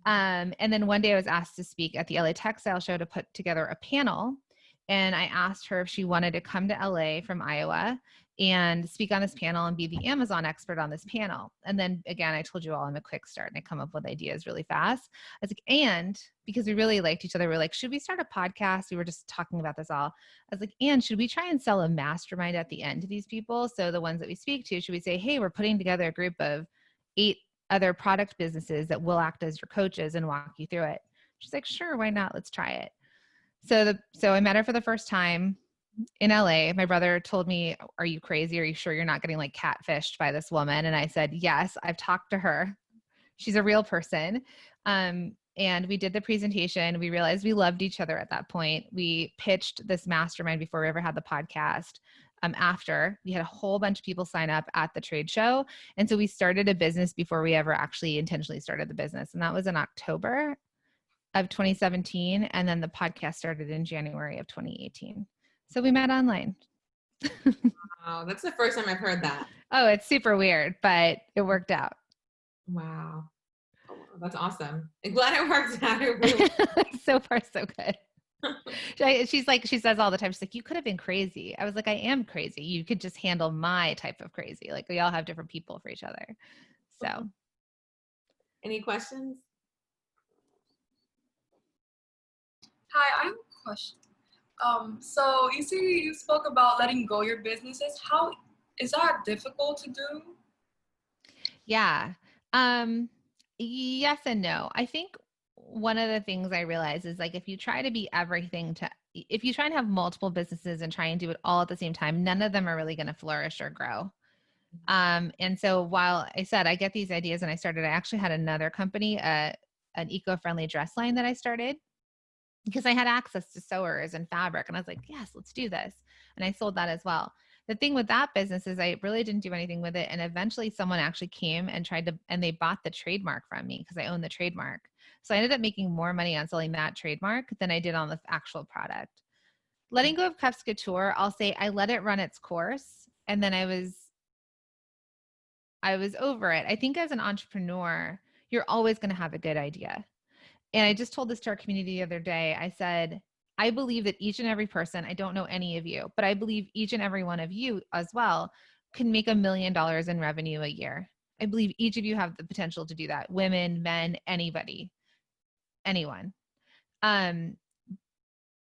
And then one day I was asked to speak at the LA Textile Show to put together a panel. And I asked her if she wanted to come to LA from Iowa and speak on this panel and be the Amazon expert on this panel. And then again, I told you all I'm a quick start and I come up with ideas really fast. I was like, and because we really liked each other, we're like, should we start a podcast? We were just talking about this all. I was like, and should we try and sell a mastermind at the end to these people? So the ones that we speak to, should we say, hey, we're putting together a group of 8 other product businesses that will act as your coaches and walk you through it? She's like, sure, why not? Let's try it. So I met her for the first time in LA. My brother told me, are you crazy? Are you sure you're not getting like catfished by this woman? And I said, yes, I've talked to her. She's a real person. And we did the presentation. We realized we loved each other at that point. We pitched this mastermind before we ever had the podcast. After we had a whole bunch of people sign up at the trade show. And so we started a business before we ever actually intentionally started the business. And that was in October of 2017. And then the podcast started in January of 2018. So we met online. Wow, that's the first time I've heard that. Oh, it's super weird, but it worked out. Wow. Oh, that's awesome. I'm glad it worked out. It really So far, so good. She's like, she says all the time, she's like, you could have been crazy. I was like, I am crazy. You could just handle my type of crazy. Like, we all have different people for each other. So. Any questions? Hi, I have a question. So you spoke about letting go your businesses. How is that difficult to do? Yeah. Yes and no. I think one of the things I realize is like, if you try to be everything if you try and have multiple businesses and try and do it all at the same time, none of them are really going to flourish or grow. And so while I said, I get these ideas and I actually had another company, an eco-friendly dress line that I started because I had access to sewers and fabric. And I was like, yes, let's do this. And I sold that as well. The thing with that business is I really didn't do anything with it. And eventually someone actually came and and they bought the trademark from me because I own the trademark. So I ended up making more money on selling that trademark than I did on the actual product. Letting go of Cuffs Couture, I'll say I let it run its course. And then I was over it. I think as an entrepreneur, you're always going to have a good idea. And I just told this to our community the other day. I said, I believe that each and every person, I don't know any of you, but I believe each and every one of you as well can make $1 million in revenue a year. I believe each of you have the potential to do that. Women, men, anybody, anyone. But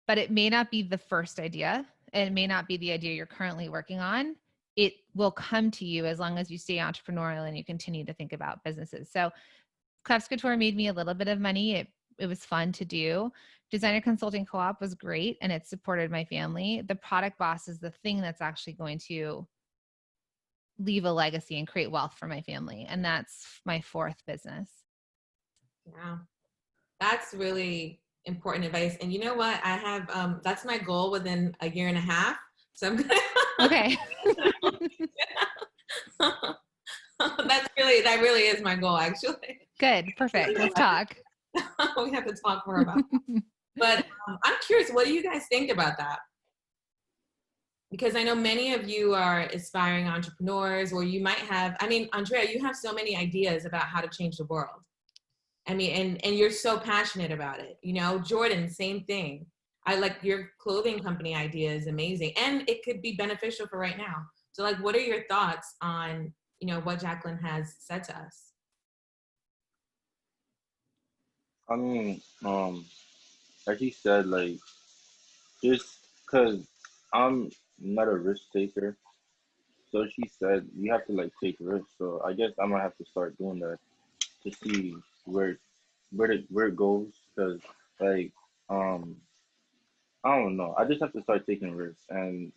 it may not be the first idea. And it may not be the idea you're currently working on. It will come to you as long as you stay entrepreneurial and you continue to think about businesses. So Cuffs Couture made me a little bit of money. It was fun to do. Designer Consulting Co-op was great and it supported my family. The Product Boss is the thing that's actually going to leave a legacy and create wealth for my family. And that's my fourth business. Yeah, that's really important advice. And you know what? I have, that's my goal within a year and a half. So I'm gonna. Okay. That really is my goal, actually. Good. Perfect. Let's talk. We have to talk more about that. But I'm curious, what do you guys think about that? Because I know many of you are aspiring entrepreneurs, or you might have, I mean, Andrea, you have so many ideas about how to change the world. I mean, and you're so passionate about it. You know, Jordan, same thing. I like your clothing company idea is amazing. And it could be beneficial for right now. So like, what are your thoughts on, you know, what Jacqueline has said to us? I mean, like he said, like, just because I'm not a risk taker, so she said you have to like take risks. So I guess I'm gonna have to start doing that to see where it goes. Because like, um, I don't know. I just have to start taking risks, and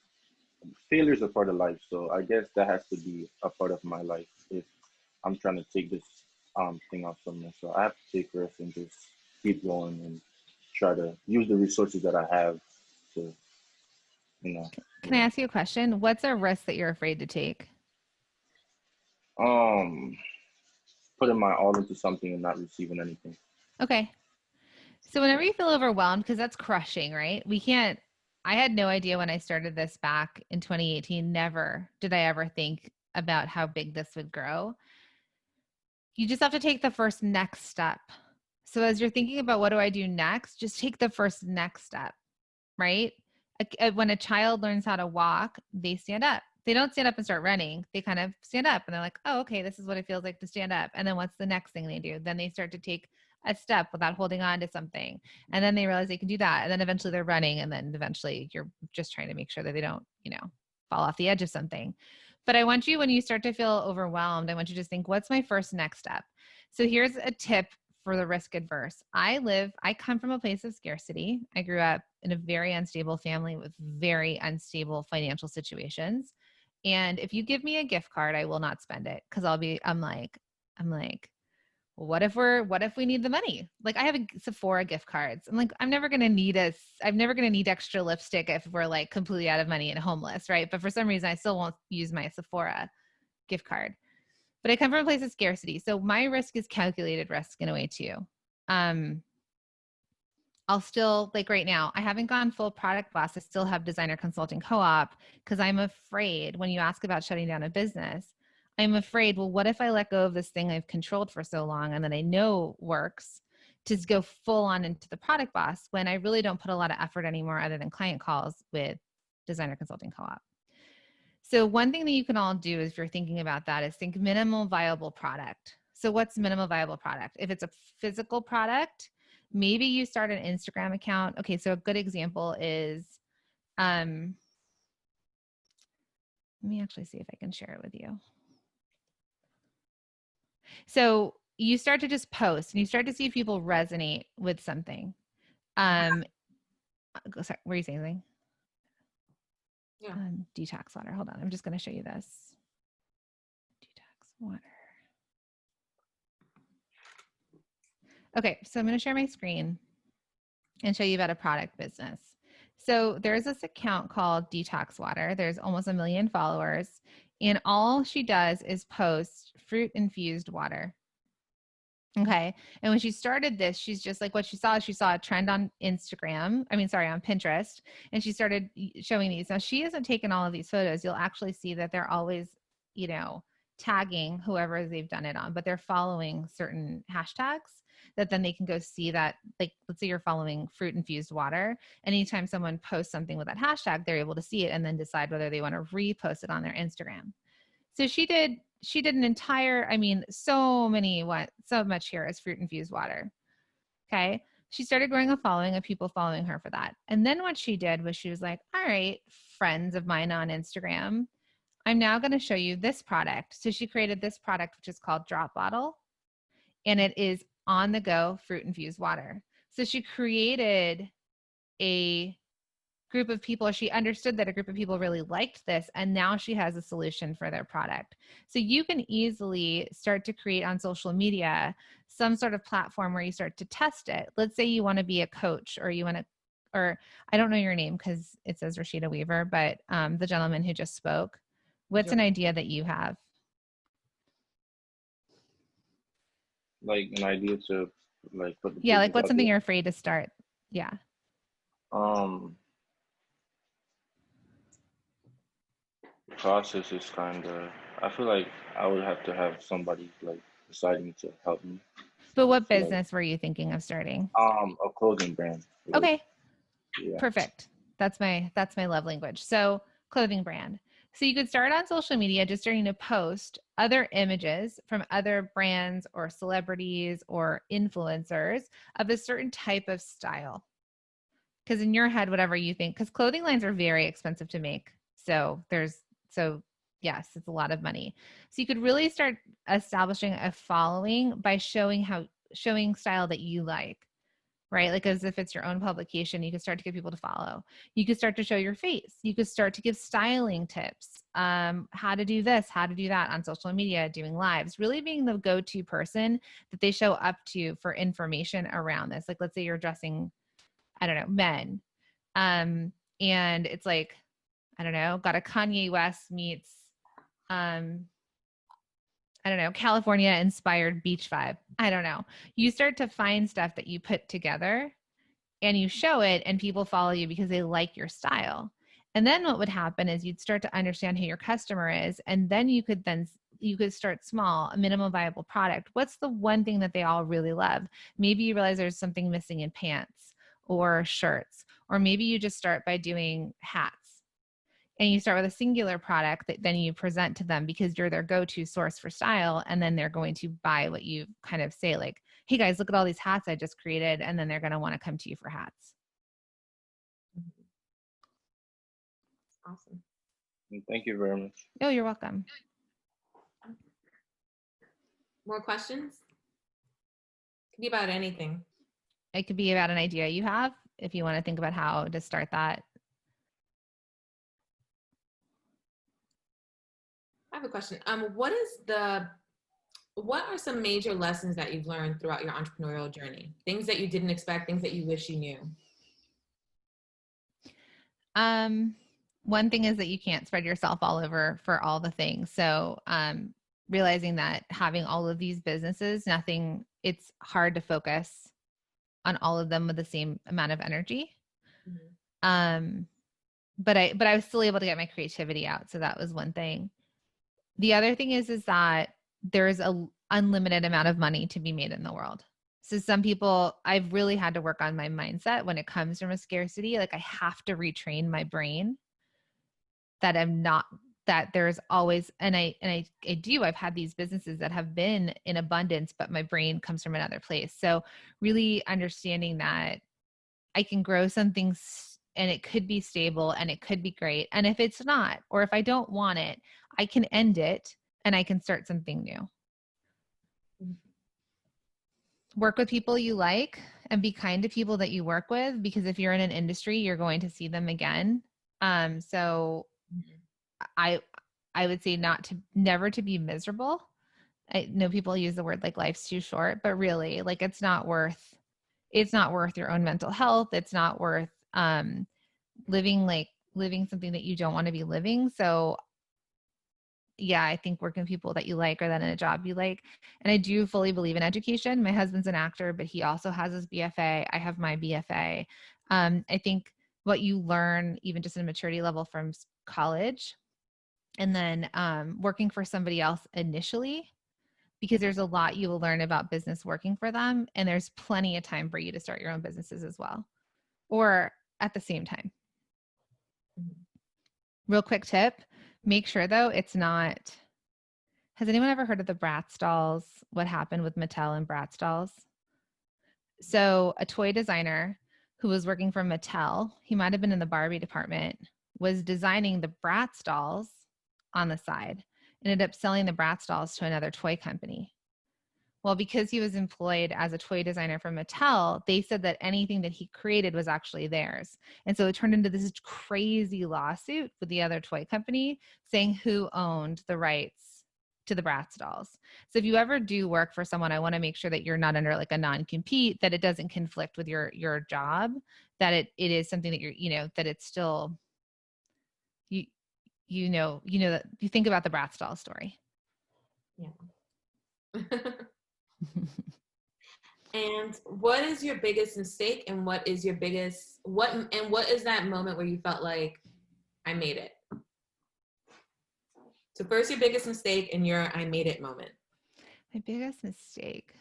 failure is a part of life. So I guess that has to be a part of my life if I'm trying to take this thing off somewhere. So I have to take risks and just keep going and try to use the resources that I have to, you know. Can I ask you a question? What's a risk that you're afraid to take? Putting my all into something and not receiving anything. Okay. So whenever you feel overwhelmed, because that's crushing, right? I had no idea when I started this back in 2018, never did I ever think about how big this would grow. You just have to take the first next step. So as you're thinking about what do I do next, just take the first next step, right? When a child learns how to walk, they stand up. They don't stand up and start running. They kind of stand up and they're like, oh, okay, this is what it feels like to stand up. And then what's the next thing they do? Then they start to take a step without holding on to something. And then they realize they can do that. And then eventually they're running. And then eventually you're just trying to make sure that they don't, fall off the edge of something. But I want you, when you start to feel overwhelmed, I want you to just think, what's my first next step? So here's a tip for the risk adverse. I come from a place of scarcity. I grew up in a very unstable family with very unstable financial situations. And if you give me a gift card, I will not spend it because I'm like, well, what if we need the money? Like I have Sephora gift cards. I'm like, I'm never going to need extra lipstick if we're like completely out of money and homeless. Right. But for some reason I still won't use my Sephora gift card, but I come from a place of scarcity. So my risk is calculated risk in a way too. I'll still, like right now, I haven't gone full Product Boss. I still have Designer Consulting Co-op because I'm afraid when you ask about shutting down a business, I'm afraid, well, what if I let go of this thing I've controlled for so long and that I know works to go full on into the product boss when I really don't put a lot of effort anymore other than client calls with Designer Consulting Co-op. So one thing that you can all do if you're thinking about that is think minimal viable product. So what's minimal viable product? If it's a physical product, maybe you start an Instagram account. Okay, so a good example is, let me actually see if I can share it with you. So you start to just post and you start to see if people resonate with something. Sorry, were you saying something? Yeah. Detox water. Hold on. I'm just going to show you this. Detox water. Okay. So I'm going to share my screen and show you about a product business. So there's this account called Detox Water. There's almost 1 million followers. And all she does is post fruit infused water. Okay. And when she started this, she's just like what she saw a trend on on Pinterest, and she started showing these. Now she hasn't taken all of these photos. You'll actually see that they're always, tagging whoever they've done it on, but they're following certain hashtags that then they can go see that, like, let's say you're following fruit infused water. Anytime someone posts something with that hashtag, they're able to see it and then decide whether they want to repost it on their Instagram. So she did an entire, so much here is fruit infused water. Okay. She started growing a following of people following her for that. And then what she did was she was like, all right, friends of mine on Instagram, I'm now going to show you this product. So she created this product, which is called Drop Bottle. And it is on the go fruit infused water. So she created a group of people. She understood that a group of people really liked this, and now she has a solution for their product. So you can easily start to create on social media some sort of platform where you start to test it. Let's say you want to be a coach, or or I don't know your name because it says Rashida Weaver, but the gentleman who just spoke, what's an idea that you have? Like an idea to put the Yeah, like business what's out something there. you're afraid to start? Yeah. The process is kind of. I feel like I would have to have somebody deciding to help me. But what So, business were you thinking of starting? a clothing brand. Okay. Yeah. Perfect. That's my love language. So clothing brand. So you could start on social media just starting to post other images from other brands or celebrities or influencers of a certain type of style. Because in your head, whatever you think, because clothing lines are very expensive to make. So yes, it's a lot of money. So you could really start establishing a following by showing style that you like. Right? Like as if it's your own publication, you could start to get people to follow. You could start to show your face. You could start to give styling tips, how to do this, how to do that on social media, doing lives, really being the go-to person that they show up to for information around this. Like, let's say you're addressing, I don't know, men. And it's like, I don't know, got a Kanye West meets, I don't know, California inspired beach vibe. I don't know. You start to find stuff that you put together and you show it and people follow you because they like your style. And then what would happen is you'd start to understand who your customer is. And then you could start small, a minimum viable product. What's the one thing that they all really love? Maybe you realize there's something missing in pants or shirts, or maybe you just start by doing hats. And you start with a singular product that then you present to them because you're their go-to source for style. And then they're going to buy what you kind of say, like, hey guys, look at all these hats I just created. And then they're going to want to come to you for hats. Awesome. Thank you very much. Oh, you're welcome. More questions? Could be about anything. It could be about an idea you have if you want to think about how to start that. I have a question. What are some major lessons that you've learned throughout your entrepreneurial journey? Things that you didn't expect, things that you wish you knew? One thing is that you can't spread yourself all over for all the things. So, realizing that having all of these businesses, it's hard to focus on all of them with the same amount of energy. Mm-hmm. But I was still able to get my creativity out. So that was one thing. The other thing is that there's a unlimited amount of money to be made in the world. So some people, I've really had to work on my mindset when it comes from a scarcity. Like I have to retrain my brain that I'm not, that there's always, and I do, I've had these businesses that have been in abundance, but my brain comes from another place. So really understanding that I can grow something and it could be stable and it could be great. And if it's not, or if I don't want it, I can end it and I can start something new. Work with people you like and be kind to people that you work with, because if you're in an industry, you're going to see them again. So I would say never to be miserable. I know people use the word like life's too short, but really like it's not worth your own mental health. It's not worth living something that you don't want to be living. So yeah, I think working with people that you like or that in a job you like. And I do fully believe in education. My husband's an actor, but he also has his BFA. I have my BFA. I think what you learn even just in a maturity level from college and then working for somebody else initially, because there's a lot you will learn about business working for them. And there's plenty of time for you to start your own businesses as well, or at the same time. Real quick tip, make sure though, it's not, has anyone ever heard of the Bratz dolls? What happened with Mattel and Bratz dolls? So a toy designer who was working for Mattel, he might've been in the Barbie department, was designing the Bratz dolls on the side, ended up selling the Bratz dolls to another toy company. Well, because he was employed as a toy designer for Mattel, they said that anything that he created was actually theirs. And so it turned into this crazy lawsuit with the other toy company saying who owned the rights to the Bratz dolls. So if you ever do work for someone, I want to make sure that you're not under like a non-compete, that it doesn't conflict with your job, that it is something that that it's still, that you think about the Bratz doll story. Yeah. And what is your biggest mistake, and what is that moment where you felt like I made it? So first your biggest mistake and your I made it moment. My biggest mistake.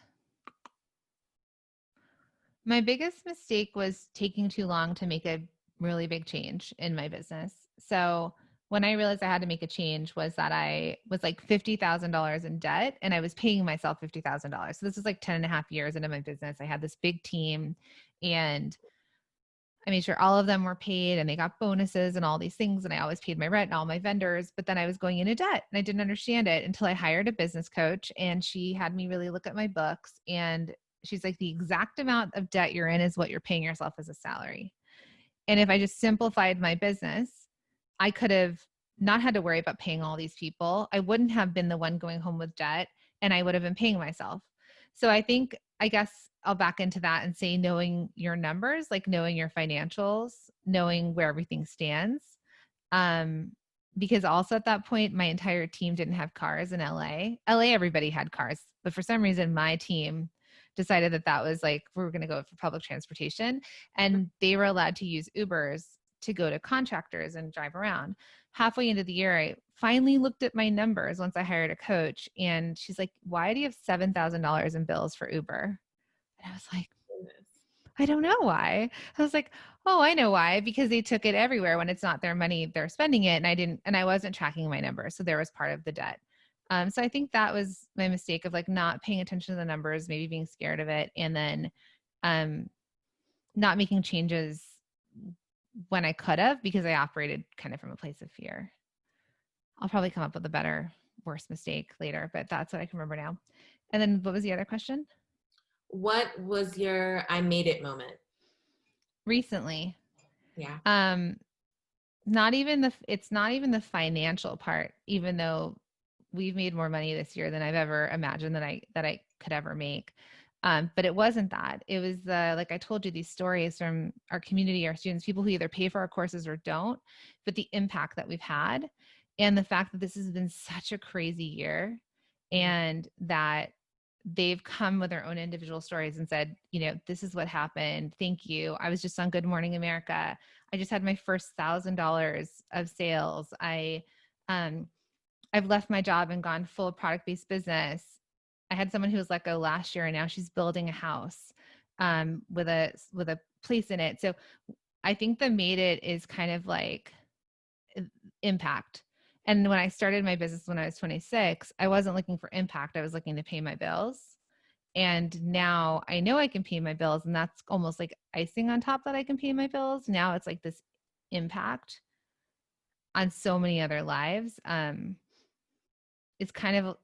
My biggest mistake was taking too long to make a really big change in my business. So when I realized I had to make a change was that I was like $50,000 in debt and I was paying myself $50,000. So this was like 10 and a half years into my business. I had this big team and I made sure all of them were paid and they got bonuses and all these things. And I always paid my rent and all my vendors, but then I was going into debt and I didn't understand it until I hired a business coach and she had me really look at my books and she's like, the exact amount of debt you're in is what you're paying yourself as a salary. And if I just simplified my business, I could have not had to worry about paying all these people. I wouldn't have been the one going home with debt and I would have been paying myself. So I guess I'll back into that and say, knowing your numbers, like knowing your financials, knowing where everything stands. Because also at that point, my entire team didn't have cars in LA. LA, everybody had cars, but for some reason, my team decided that was like, we were going to go for public transportation and they were allowed to use Ubers to go to contractors and drive around. Halfway into the year, I finally looked at my numbers once I hired a coach and she's like, why do you have $7,000 in bills for Uber? And I was like, I don't know why. I was like, oh, I know why, because they took it everywhere when it's not their money, they're spending it. And I wasn't tracking my numbers. So there was part of the debt. So I think that was my mistake of like not paying attention to the numbers, maybe being scared of it. And then not making changes when I could have, because I operated kind of from a place of fear. I'll probably come up with a worse mistake later, but that's what I can remember now. And then what was the other question? What was your I made it moment? Recently. Yeah. It's not even the financial part, even though we've made more money this year than I've ever imagined that I could ever make. But it wasn't that. It was like I told you, these stories from our community, our students, people who either pay for our courses or don't, but the impact that we've had and the fact that this has been such a crazy year and that they've come with their own individual stories and said, this is what happened. Thank you. I was just on Good Morning America. I just had my first $1,000 of sales. I've left my job and gone full product-based business. I had someone who was let go last year, and now she's building a house with a place in it. So I think the made it is kind of like impact. And when I started my business when I was 26, I wasn't looking for impact. I was looking to pay my bills. And now I know I can pay my bills, and that's almost like icing on top that I can pay my bills. Now it's like this impact on so many other lives. It's kind of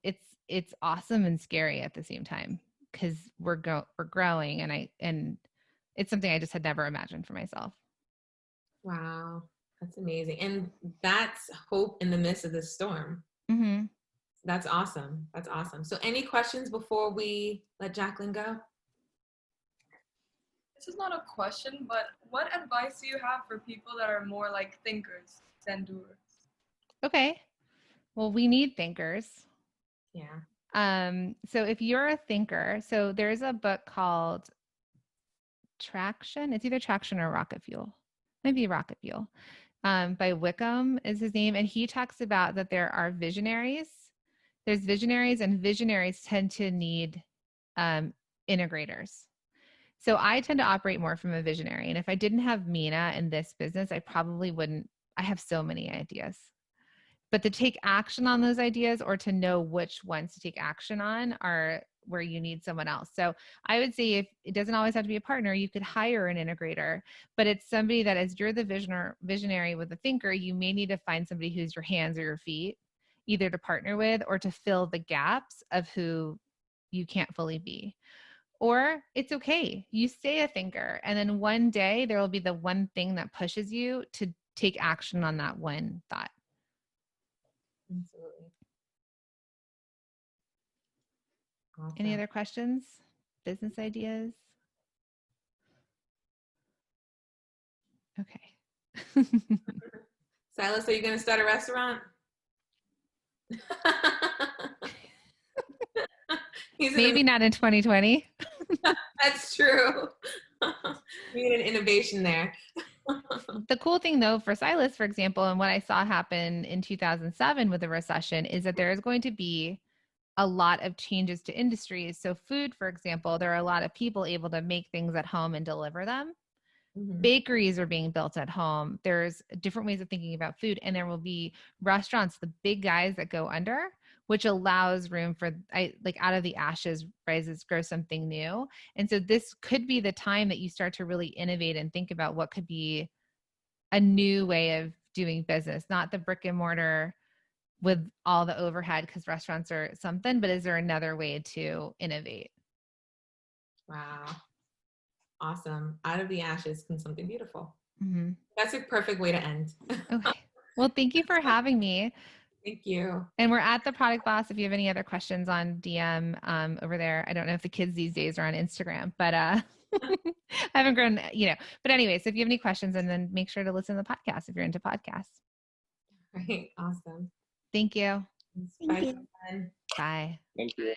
it's awesome and scary at the same time, because we're growing, and it's something I just had never imagined for myself. Wow, that's amazing. And that's hope in the midst of the storm. Mm-hmm. That's awesome. That's awesome. So any questions before we let Jacqueline go? This is not a question, but what advice do you have for people that are more like thinkers than doers? Okay. Well, we need thinkers. Yeah. So if you're a thinker, so there's a book called Traction. It's either Traction or Rocket Fuel. Maybe Rocket Fuel. By Wickham is his name. And he talks about that there are visionaries. There's visionaries, and visionaries tend to need integrators. So I tend to operate more from a visionary. And if I didn't have Mina in this business, I probably wouldn't. I have so many ideas. But to take action on those ideas, or to know which ones to take action on, are where you need someone else. So I would say, if it doesn't always have to be a partner, you could hire an integrator, but it's somebody that, as you're the visionary with the thinker, you may need to find somebody who's your hands or your feet, either to partner with or to fill the gaps of who you can't fully be. Or it's okay, you stay a thinker, and then one day there will be the one thing that pushes you to take action on that one thought. Absolutely. Awesome. Any other questions? Business ideas? Okay. Silas, are you going to start a restaurant? Maybe not in 2020. That's true. We need an innovation there. The cool thing, though, for Silas, for example, and what I saw happen in 2007 with the recession, is that there is going to be a lot of changes to industries. So food, for example, there are a lot of people able to make things at home and deliver them. Mm-hmm. Bakeries are being built at home. There's different ways of thinking about food, and there will be restaurants, the big guys, that go under, which allows room for, like, out of the ashes grows something new. And so this could be the time that you start to really innovate and think about what could be a new way of doing business, not the brick and mortar with all the overhead, because restaurants are something, but is there another way to innovate? Wow. Awesome. Out of the ashes comes something beautiful. Mm-hmm. That's a perfect way to end. Okay. Well, thank you for having me. Thank you. And we're at the Product Boss. If you have any other questions, on DM over there. I don't know if the kids these days are on Instagram, but I haven't grown, But anyways, if you have any questions, and then make sure to listen to the podcast if you're into podcasts. Right. Awesome. Thank you. Bye. Thank you. Bye. Thank you.